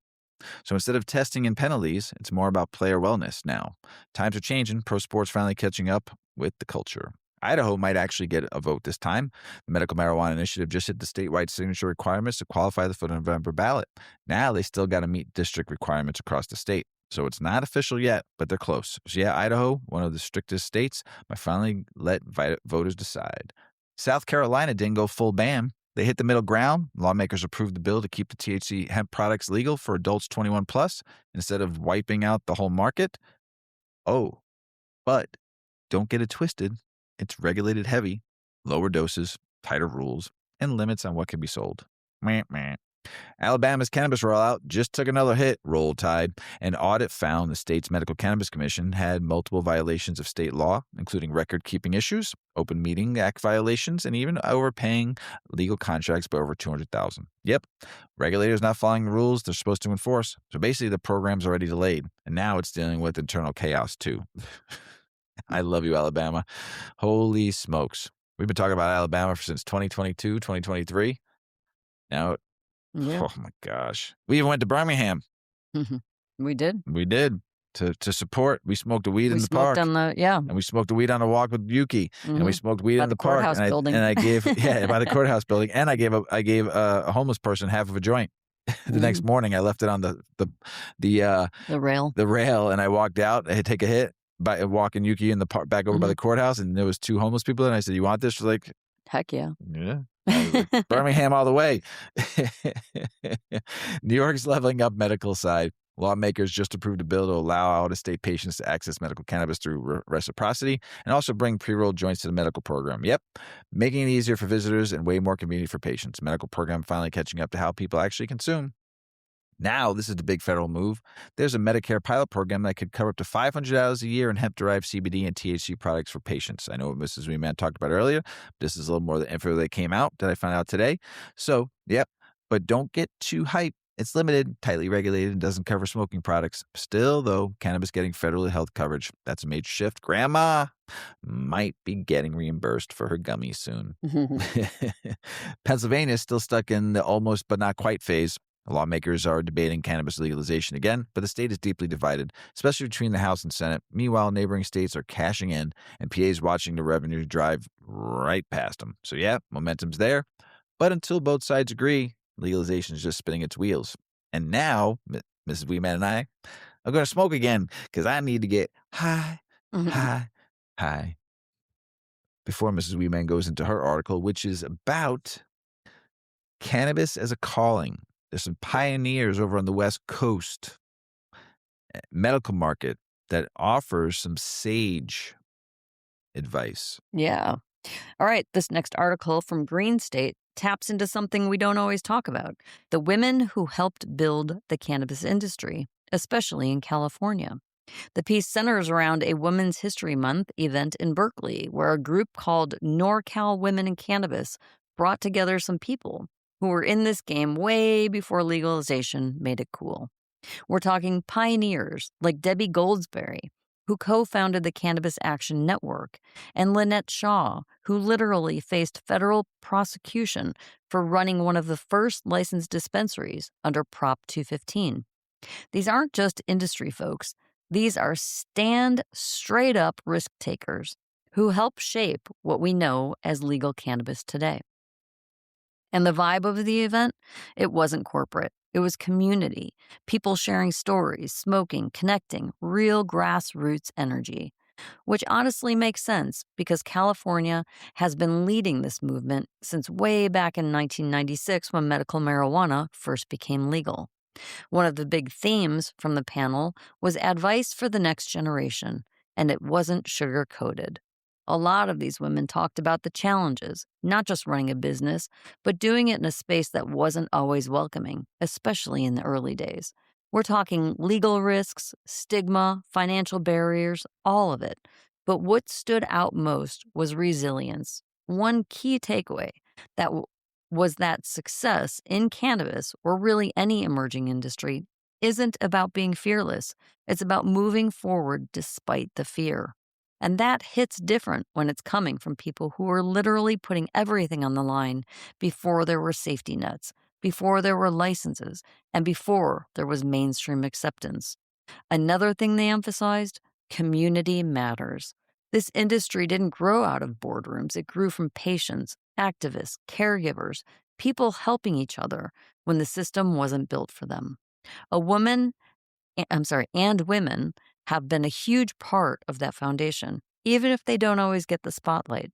So instead of testing and penalties, it's more about player wellness now. Times are changing. Pro sports finally catching up with the culture. Idaho might actually get a vote this time. The Medical Marijuana Initiative just hit the statewide signature requirements to qualify for the November ballot. Now they still got to meet district requirements across the state. So it's not official yet, but they're close. So yeah, Idaho, one of the strictest states, might finally let voters decide. South Carolina didn't go full ban. They hit the middle ground. Lawmakers approved the bill to keep the THC hemp products legal for adults 21 plus instead of wiping out the whole market. Oh, but don't get it twisted. It's regulated heavy, lower doses, tighter rules, and limits on what can be sold. Meh, meh. Alabama's cannabis rollout just took another hit, Roll Tide. An audit found the state's Medical Cannabis Commission had multiple violations of state law, including record-keeping issues, Open Meeting Act violations, and even overpaying legal contracts by over $200,000. Yep, regulators not following the rules they're supposed to enforce. So basically the program's already delayed, and now it's dealing with internal chaos too. I love you, Alabama. Holy smokes. We've been talking about Alabama since 2022, 2023. Now Yeah. oh my gosh. We even went to Birmingham. We did. We did to support. We smoked a weed We in the smoked park. on the And we smoked a weed on a walk with Yuki, and we smoked weed by in the the park, courthouse building. and I gave by the courthouse building, and I gave a homeless person half of a joint. The next morning, I left it on the rail. the rail, and I walked out. I had to take a hit by walking Yuki in the park back over by the courthouse, and there was 2 homeless people, and I said, "You want this?" She's like, Heck yeah. "Yeah." I was like, Birmingham all the way. New York's leveling up medical side. Lawmakers just approved a bill to allow out-of-state patients to access medical cannabis through reciprocity and also bring pre-rolled joints to the medical program. Yep, making it easier for visitors and way more convenient for patients. Medical program finally catching up to how people actually consume. Now, this is the big federal move. There's a Medicare pilot program that could cover up to $500 a year in hemp-derived CBD and THC products for patients. I know what Mrs. Weedman talked about earlier. This is a little more the info that came out that I found out today. So, yep, but don't get too hyped. It's limited, tightly regulated, and doesn't cover smoking products. Still, though, cannabis getting federally health coverage. That's a major shift. Grandma might be getting reimbursed for her gummies soon. Pennsylvania is still stuck in the almost but not quite phase. Lawmakers are debating cannabis legalization again, but the state is deeply divided, especially between the House and Senate. Meanwhile, neighboring states are cashing in, and PA is watching the revenue drive right past them. So yeah, momentum's there. But until both sides agree, legalization is just spinning its wheels. And now, Mrs. Weedman and I are going to smoke again because I need to get high, high, high. Before Mrs. Weedman goes into her article, which is about cannabis as a calling. There's some pioneers over on the West Coast medical market that offers some sage advice. Yeah. All right. This next article from Green State taps into something we don't always talk about: the women who helped build the cannabis industry, especially in California. The piece centers around a Women's History Month event in Berkeley, where a group called NorCal Women in Cannabis brought together some people who were in this game way before legalization made it cool. We're talking pioneers like Debbie Goldsberry, who co-founded the Cannabis Action Network, and Lynette Shaw, who literally faced federal prosecution for running one of the first licensed dispensaries under Prop 215. These aren't just industry folks. These are stand straight up risk takers who help shape what we know as legal cannabis today. And the vibe of the event, it wasn't corporate. It was community, people sharing stories, smoking, connecting, real grassroots energy, which honestly makes sense because California has been leading this movement since way back in 1996 when medical marijuana first became legal. One of the big themes from the panel was advice for the next generation, and it wasn't sugar-coated. A lot of these women talked about the challenges, not just running a business, but doing it in a space that wasn't always welcoming, especially in the early days. We're talking legal risks, stigma, financial barriers, all of it. But what stood out most was resilience. One key takeaway that was that success in cannabis, or really any emerging industry, isn't about being fearless. It's about moving forward despite the fear. And that hits different when it's coming from people who are literally putting everything on the line before there were safety nets, before there were licenses, and before there was mainstream acceptance. Another thing they emphasized: community matters. This industry didn't grow out of boardrooms. It grew from patients, activists, caregivers, people helping each other when the system wasn't built for them. And women have been a huge part of that foundation, even if they don't always get the spotlight.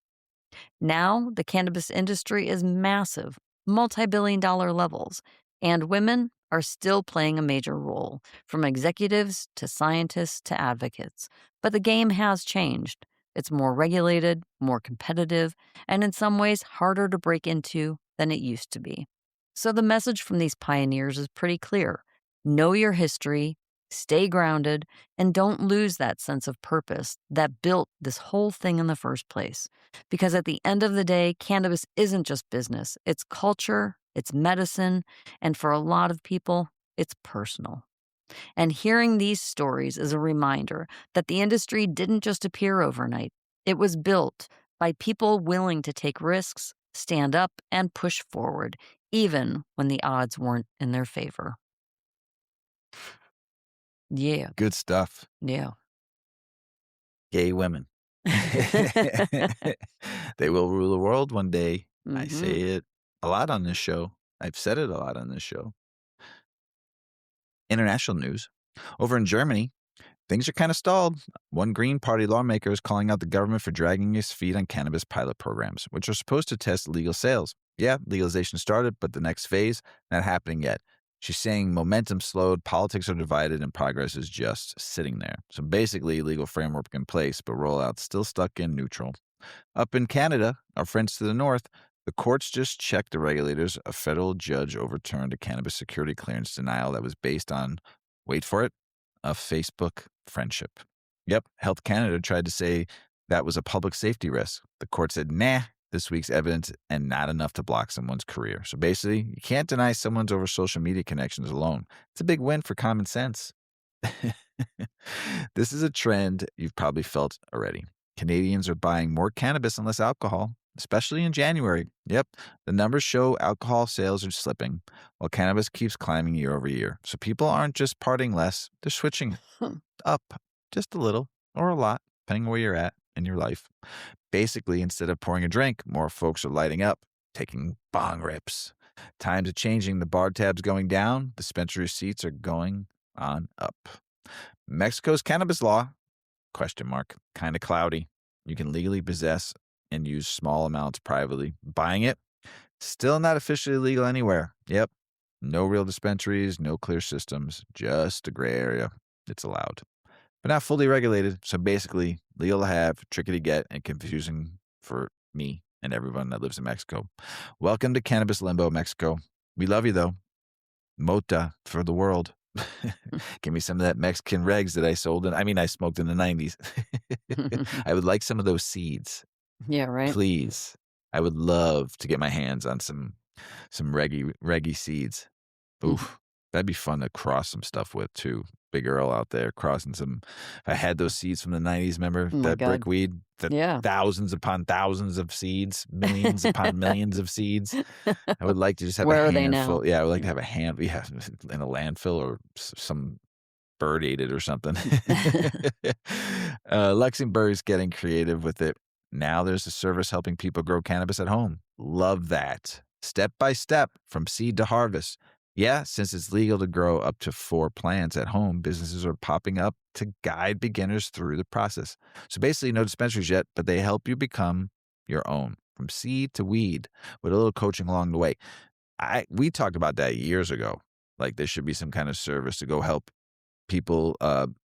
Now, the cannabis industry is massive, multi-billion-dollar levels, and women are still playing a major role, from executives to scientists to advocates. But the game has changed. It's more regulated, more competitive, and in some ways harder to break into than it used to be. So the message from these pioneers is pretty clear. Know your history, stay grounded, and don't lose that sense of purpose that built this whole thing in the first place. Because at the end of the day, cannabis isn't just business. It's culture, it's medicine, and for a lot of people, it's personal. And hearing these stories is a reminder that the industry didn't just appear overnight. It was built by people willing to take risks, stand up, and push forward, even when the odds weren't in their favor. Yeah. Good stuff. Yeah. Gay women. They will rule the world one day. I say Mhm. it a lot on this show. I've said it a lot on this show. International news. Over in Germany, things are kind of stalled. One Green Party lawmaker is calling out the government for dragging its feet on cannabis pilot programs, which are supposed to test legal sales. Yeah, legalization started, but the next phase, not happening yet. She's saying momentum slowed, politics are divided, and progress is just sitting there. So basically, legal framework in place, but rollout still stuck in neutral. Up in Canada, our friends to the north, the courts just checked the regulators. A federal judge overturned a cannabis security clearance denial that was based on, wait for it, a Facebook friendship. Yep, Health Canada tried to say that was a public safety risk. The court said, nah, this week's evidence and not enough to block someone's career. So basically, you can't deny someone's over social media connections alone. It's a big win for common sense. This is a trend you've probably felt already. Canadians are buying more cannabis and less alcohol, especially in January. Yep, the numbers show alcohol sales are slipping, while cannabis keeps climbing year over year. So people aren't just partying less, they're switching Hmm. up just a little or a lot, depending where you're at in your life. Basically, instead of pouring a drink, more folks are lighting up, taking bong rips. Times are changing. The bar tab's going down. Dispensary seats are going on up. Mexico's cannabis law, question mark, kind of cloudy. You can legally possess and use small amounts privately. Buying it, still not officially legal anywhere. Yep. No real dispensaries, no clear systems, just a gray area. It's allowed, but not fully regulated. So basically, legal to have, tricky to get, and confusing for me and everyone that lives in Mexico. Welcome to Cannabis Limbo, Mexico. We love you, though. Mota for the world. Give me some of that Mexican regs that I sold. I smoked in the 90s. I would like some of those seeds. Yeah, right? Please. I would love to get my hands on some reggae seeds. Oof. That'd be fun to cross some stuff with too. Big Earl out there crossing some. If I had those seeds from the 90s, remember Oh my that god. brickweed? The Yeah. thousands upon thousands of seeds, millions upon millions of seeds. I would like to just have a Where are they now? handful. Yeah, I would like to Yeah. have a hand. We have in a landfill or some bird ate it or something. Luxembourg's getting creative with it. Now there's a service helping people grow cannabis at home. Love that. Step by step from seed to harvest. Yeah, since it's legal to grow up to 4 plants at home, businesses are popping up to guide beginners through the process. So basically, no dispensaries yet, but they help you become your own from seed to weed with a little coaching along the way. We talked about that years ago. Like there should be some kind of service to go help people,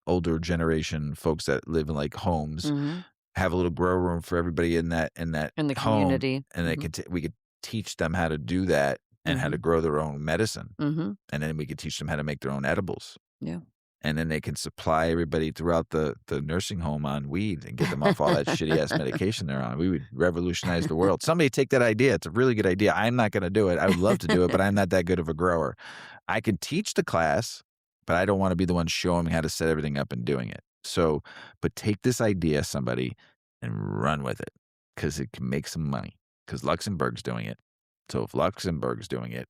older generation folks that live in like homes, Mhm. have a little grow room for everybody in that In the home, community. and they Mhm. could we could teach them how to do that and how to Mhm. grow their own medicine, Mhm. and then we could teach them how to make their own edibles. Yeah. And then they can supply everybody throughout the nursing home on weed and get them off all that shitty ass medication they're on. We would revolutionize the world. Somebody take that idea. It's a really good idea. I'm not going to do it. I would love to do it, but I'm not that good of a grower. I can teach the class, but I don't want to be the one showing me how to set everything up and doing it. So, but take this idea, somebody, and run with it because it can make some money because Luxembourg's doing it. So if Luxembourg's doing it,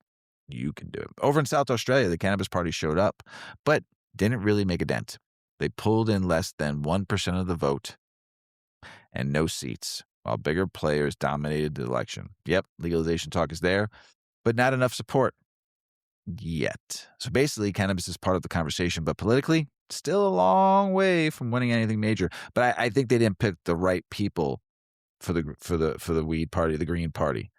you can do it. Over in South Australia, the Cannabis Party showed up, but didn't really make a dent. They pulled in less than 1% of the vote and no seats, while bigger players dominated the election. Yep, legalization talk is there, but not enough support yet. So basically, cannabis is part of the conversation, but politically, still a long way from winning anything major. But I think they didn't pick the right people for the weed party, the Green Party.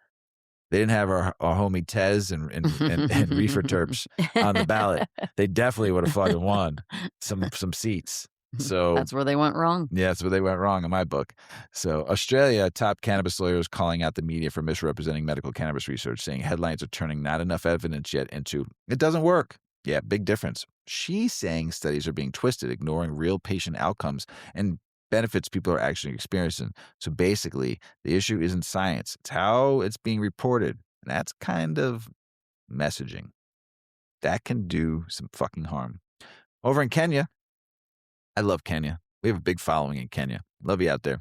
They didn't have our homie Tez and Reefer Terps on the ballot. They definitely would have fucking won some seats. So That's where they went wrong. yeah, that's where they went wrong in my book. So Australia, top cannabis lawyers calling out the media for misrepresenting medical cannabis research, saying headlines are turning not enough evidence yet into it doesn't work. Yeah, big difference. She's saying studies are being twisted, ignoring real patient outcomes and benefits people are actually experiencing. So basically, the issue isn't science. It's how it's being reported. And that's kind of messaging. That can do some fucking harm. Over in Kenya, I love Kenya. We have a big following in Kenya. Love you out there.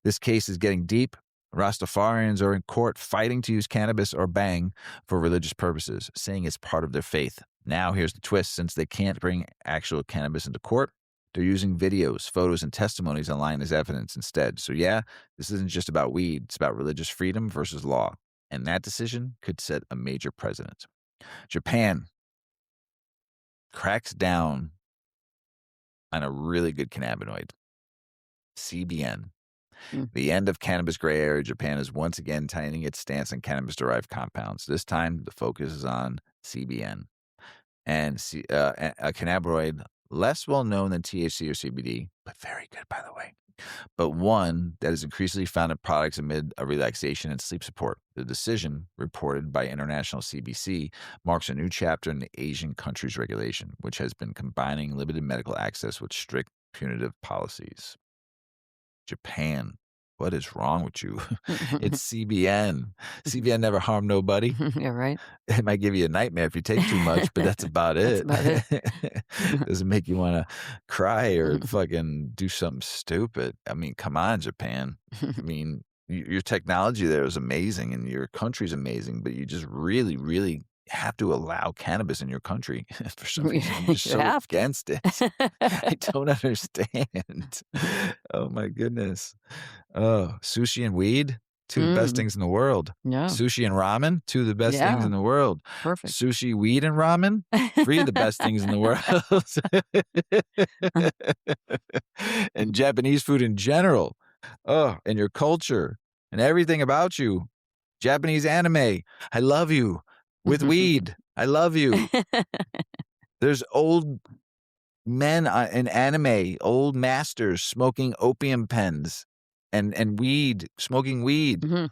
This case is getting deep. Rastafarians are in court fighting to use cannabis or bang for religious purposes, saying it's part of their faith. Now, here's the twist. Since they can't bring actual cannabis into court, they're using videos, photos, and testimonies online as evidence instead. So, yeah, this isn't just about weed, it's about religious freedom versus law. And that decision could set a major precedent. Japan cracks down on a really good cannabinoid, CBN. Mm. The end of cannabis gray area, Japan is once again tightening its stance on cannabis-derived compounds. This time, the focus is on CBN. And a cannabinoid less well known than THC or CBD, but very good, by the way. But one that is increasingly found in products amid a relaxation and sleep support. The decision, reported by International CBC, marks a new chapter in the Asian countries' regulation, which has been combining limited medical access with strict punitive policies. Japan. What is wrong with you? It's CBN. CBN never harmed nobody. Yeah, right. It might give you a nightmare if you take too much, but that's about That's it. about it. Doesn't make you wanna cry or fucking do something stupid. I mean, come on, Japan. I mean, your technology there is amazing and your country's amazing, but you just really, really have to allow cannabis in your country. For some reason, I'm just You so have to. against it. I don't understand. Oh my goodness. Oh, sushi and weed, 2 of the best Mm, things in the world. yeah, Sushi and ramen, 2 of the best things yeah, in the world. perfect. Sushi, weed, and ramen, 3 of the best things in the world. And Japanese food in general. Oh, and your culture and everything about you. Japanese anime, I love you. With weed, I love you. There's old men in anime, old masters smoking opium pens and weed, smoking weed. Mhm.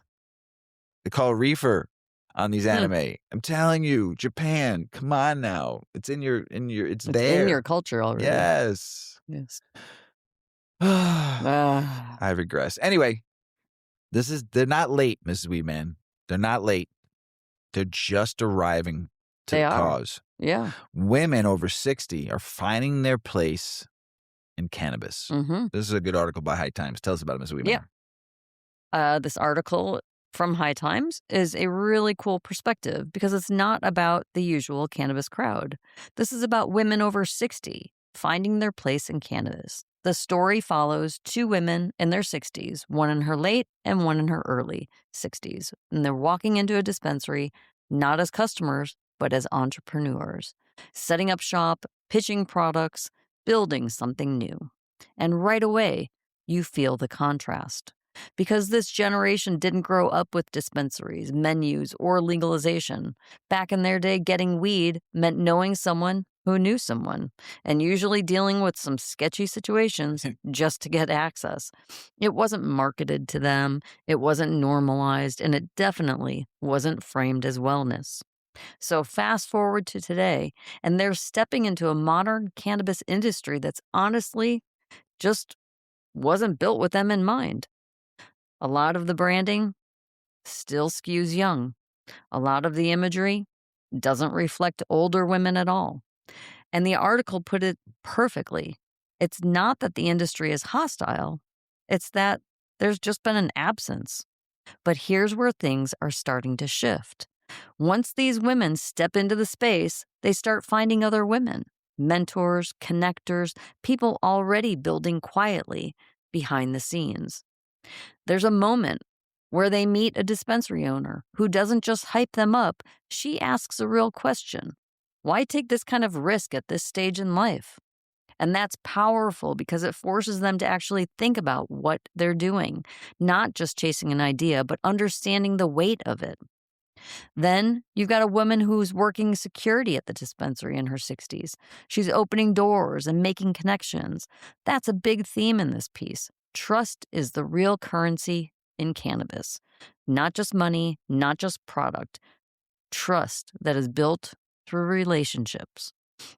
They call it reefer on these Hmm. anime. I'm telling you, Japan, come on now. It's it's It's in your there. culture already. Yes. Yes. I Ah, regress. Anyway, they're not late, Mrs. Weedman. They're not late. They're just arriving to they the are. cause. Yeah. Women over 60 are finding their place in cannabis. Mhm. This is a good article by High Times. Tell us about it, Mrs. Yeah. Weedman. This article from High Times is a really cool perspective because it's not about the usual cannabis crowd. This is about women over 60 finding their place in cannabis. The story follows 2 women in their 60s, one in her late and one in her early 60s. And they're walking into a dispensary, not as customers, but as entrepreneurs, setting up shop, pitching products, building something new. And right away, you feel the contrast. Because this generation didn't grow up with dispensaries, menus, or legalization. Back in their day, getting weed meant knowing someone who knew someone, and usually dealing with some sketchy situations just to get access. It wasn't marketed to them, it wasn't normalized, and it definitely wasn't framed as wellness. So, fast forward to today, and they're stepping into a modern cannabis industry that's honestly just wasn't built with them in mind. A lot of the branding still skews young. A lot of the imagery doesn't reflect older women at all. And the article put it perfectly. It's not that the industry is hostile, it's that there's just been an absence. But here's where things are starting to shift. Once these women step into the space, they start finding other women, mentors, connectors, people already building quietly behind the scenes. There's a moment where they meet a dispensary owner who doesn't just hype them up, she asks a real question. Why take this kind of risk at this stage in life? And that's powerful because it forces them to actually think about what they're doing, not just chasing an idea, but understanding the weight of it. Then you've got a woman who's working security at the dispensary in her 60s. She's opening doors and making connections. That's a big theme in this piece. Trust is the real currency in cannabis. Not just money, not just product. Trust that is built through relationships.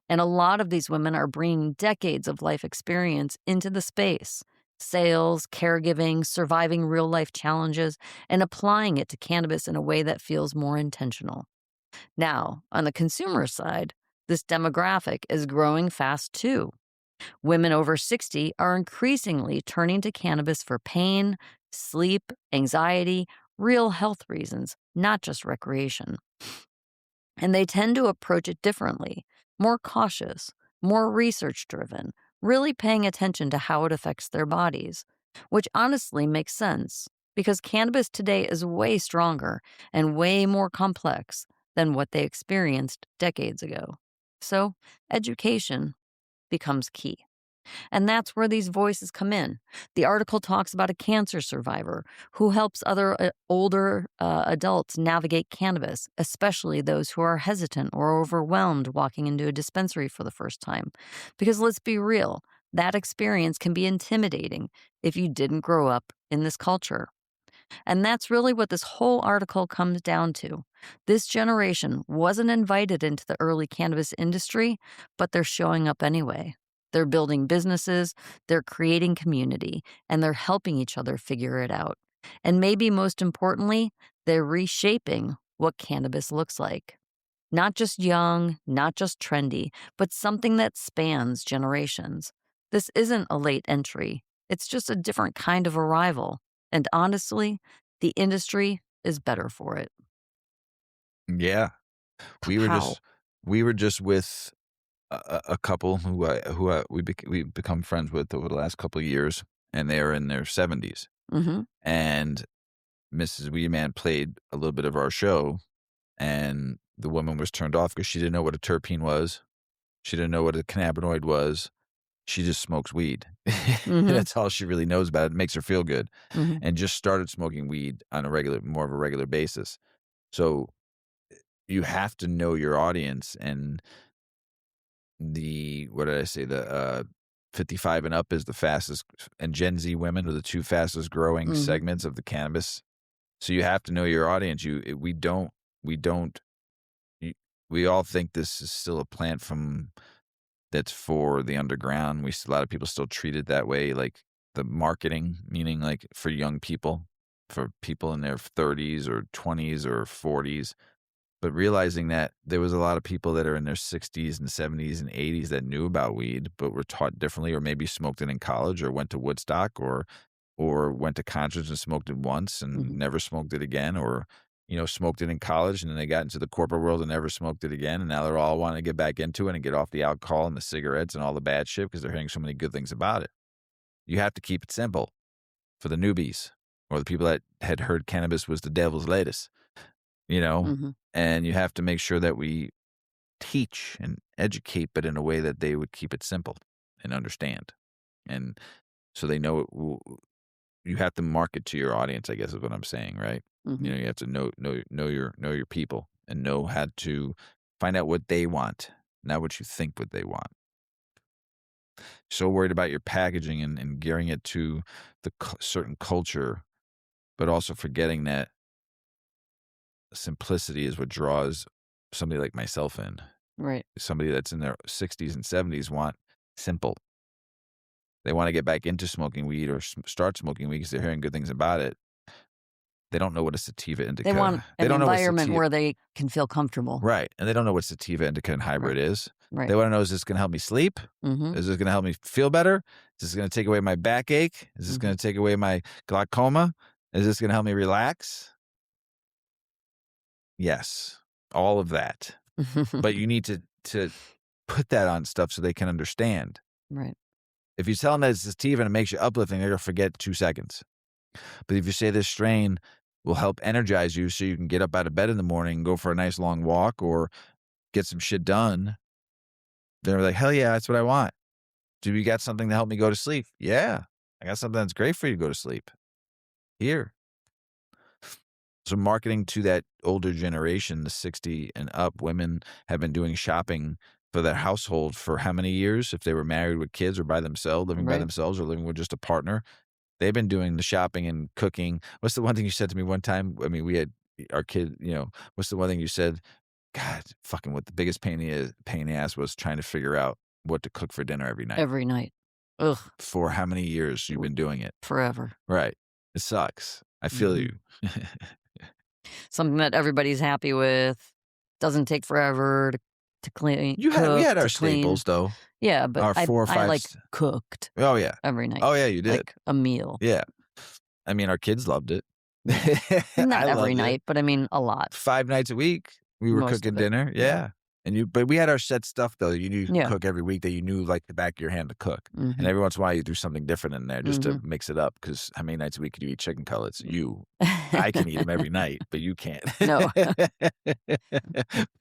And a lot of these women are bringing decades of life experience into the space: sales, caregiving, surviving real life challenges, and applying it to cannabis in a way that feels more intentional. Now, on the consumer side, this demographic is growing fast too. Women over 60 are increasingly turning to cannabis for pain, sleep, anxiety, real health reasons, not just recreation. And they tend to approach it differently, more cautious, more research driven, really paying attention to how it affects their bodies, which honestly makes sense because cannabis today is way stronger and way more complex than what they experienced decades ago. So, education becomes key. And that's where these voices come in. The article talks about a cancer survivor who helps other older adults navigate cannabis, especially those who are hesitant or overwhelmed walking into a dispensary for the first time. Because let's be real, that experience can be intimidating if you didn't grow up in this culture. And that's really what this whole article comes down to. This generation wasn't invited into the early cannabis industry, but they're showing up anyway. They're building businesses, they're creating community, and they're helping each other figure it out. And maybe most importantly, they're reshaping what cannabis looks like. Not just young, not just trendy, but something that spans generations. This isn't a late entry, it's just a different kind of arrival. And honestly, the industry is better for it. Yeah. We were Pow. just we were just with a couple we become friends with over the last couple of years, and they're in their 70s. Mm-hmm. And Mrs. Weedman played a little bit of our show, and the woman was turned off because she didn't know what a terpene was. She didn't know what a cannabinoid was. She just smokes weed. Mm-hmm. That's all she really knows about it. It makes her feel good, Mm-hmm. and just started smoking weed on more of a regular basis. So you have to know your audience, and what did I say? The 55 and up is the fastest, and Gen Z women are the two fastest growing Mm-hmm. segments of the cannabis. So you have to know your audience. We don't, you- we all think this is still a plant that's for the underground. A lot of people still treat it that way, like the marketing, meaning like for young people, for people in their 30s or 20s or 40s. But realizing that there was a lot of people that are in their 60s and 70s and 80s that knew about weed, but were taught differently, or maybe smoked it in college, or went to Woodstock, or went to concerts and smoked it once and Mm-hmm. never smoked it again, or smoked it in college and then they got into the corporate world and never smoked it again, and now they're all wanting to get back into it and get off the alcohol and the cigarettes and all the bad shit because they're hearing so many good things about it. You have to keep it simple for the newbies or the people that had heard cannabis was the devil's lettuce, you know, Mm-hmm. and you have to make sure that we teach and educate, but in a way that they would keep it simple and understand. And so they know you have to market to your audience, I guess is what I'm saying, right? Mm-hmm. You have to know your people and know how to find out what they want, not what you think what they want. So worried about your packaging and gearing it to the certain culture, but also forgetting that simplicity is what draws somebody like myself in. Right. Somebody that's in their 60s and 70s want simple. They want to get back into smoking weed or start smoking weed because they're hearing good things about it. They don't know what a sativa They want indica. They an don't know what environment sativa. where they can feel comfortable. Right, and they don't know what sativa indica and hybrid Right. is. Right. They want to know, is this going to help me sleep? Mm-hmm. Is this going to help me feel better? Is this going to take away my backache? Is this going to take away my glaucoma? Is this going to help me relax? Yes, all of that. Mm-hmm. But you need to put that on stuff so they can understand. Right. If you tell them that it's sativa and it makes you uplifting, they're going to forget 2 seconds. But if you say this strain will help energize you so you can get up out of bed in the morning and go for a nice long walk or get some shit done, they're like, hell yeah, that's what I want. Do you got something to help me go to sleep? Yeah, I got something that's great for you to go to sleep. Here. So marketing to that older generation, the 60 and up, women have been doing shopping for their household for how many years? If they were married with kids or by themselves, living by Right. themselves or living with just a partner, they've been doing the shopping and cooking. What's the one thing you said to me one time? I mean, we had our kid, what's the one thing you said? God, fucking what the biggest pain in the ass was trying to figure out what to cook for dinner every night. Every night. Ugh. For how many years you've been doing it? Forever. Right. It sucks. I feel you. Something that everybody's happy with. Doesn't take forever to clean. We had our staples though. Yeah, but Our 4 or 5. I like cooked Oh yeah. every night. Oh yeah, you did. Like a meal. Yeah. I mean, our kids loved it. Not I every loved it. night, but I mean a lot. 5 nights a week. We were most cooking of it. dinner. Yeah. But we had our set stuff though. You knew to Yeah. cook every week that you knew like the back of your hand to cook. And Mhm. every once in a while you do something different in there just to Mhm. mix it up. Because how many nights a week can you eat chicken cutlets? I can eat them every night, but you can't. No.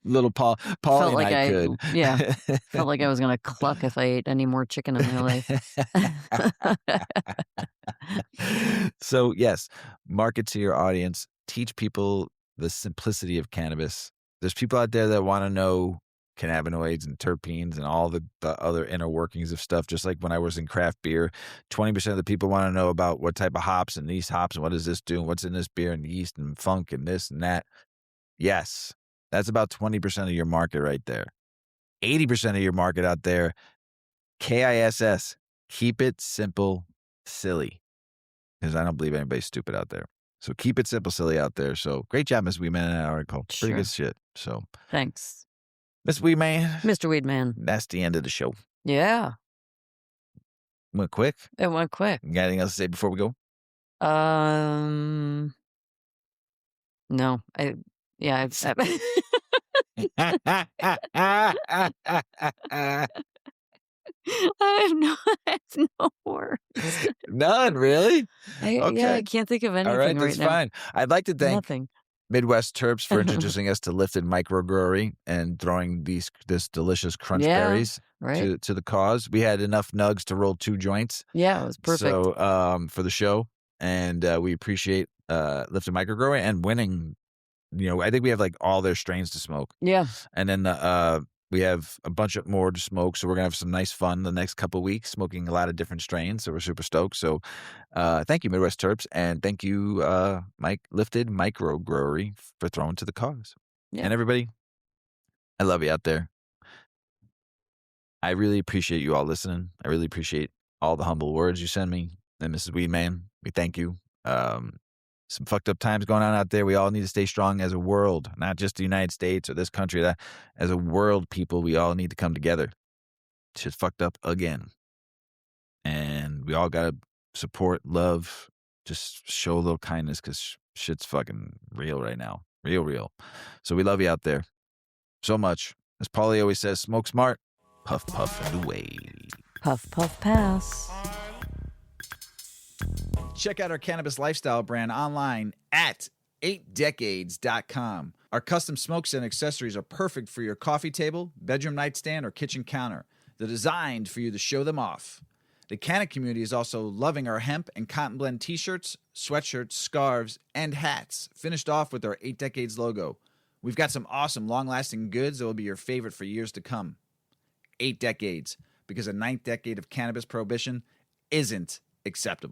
Little Paulie Felt and like I could. yeah. Felt like I was gonna cluck if I ate any more chicken in my life. So yes, market to your audience. Teach people the simplicity of cannabis. There's people out there that want to know cannabinoids and terpenes and all the other inner workings of stuff. Just like when I was in craft beer, 20% of the people want to know about what type of hops and these hops and what does this do and what's in this beer and yeast and funk and this and that. Yes, that's about 20% of your market right there. 80% of your market out there, KISS, keep it simple, silly. Because I don't believe anybody's stupid out there. So keep it simple, silly out there. So great job, Miss Weedman, in that article. Pretty good Sure. shit. So, Thanks. Miss Weedman, Mr. Weedman. that's the end of the show. Yeah. Went quick. It went quick. You got anything else to say before we go? No. Yeah, I have no words. None, really? I Okay. can't think of All right, anything that's right now. fine. I'd like to thank Nothing. Midwest Terps for introducing us to Lifted Microbrewery and throwing this delicious crunch Yeah, berries right? to the cause. We had enough nugs to roll 2 joints. Yeah, it was perfect. So, for the show, and we appreciate Lifted Microbrewery and winning. I think we have like all their strains to smoke, Yeah. and then we have a bunch of more to smoke. So we're gonna have some nice fun the next couple of weeks, smoking a lot of different strains. So we're super stoked. So thank you, Midwest Terps, and thank you, Lifted Microbrewery, for throwing to the cause. Yeah. And everybody, I love you out there. I really appreciate you all listening. I really appreciate all the humble words you send me. And Mrs. Weedman, we thank you. Some fucked up times going on out there. We all need to stay strong as a world, not just the United States or this country. That as a world, people, we all need to come together. Shit's fucked up again, and we all gotta support, love, just show a little kindness because shit's fucking real right now, real. So we love you out there so much. As Paulie always says, smoke smart. Puff, puff, and away. Puff, puff, pass. Check out our cannabis lifestyle brand online at 8decades.com. Our custom smokes and accessories are perfect for your coffee table, bedroom nightstand, or kitchen counter. They're designed for you to show them off. The Canna community is also loving our hemp and cotton blend t-shirts, sweatshirts, scarves, and hats, finished off with our 8 Decades logo. We've got some awesome long-lasting goods that will be your favorite for years to come. 8 Decades, because a 9th decade of cannabis prohibition isn't acceptable.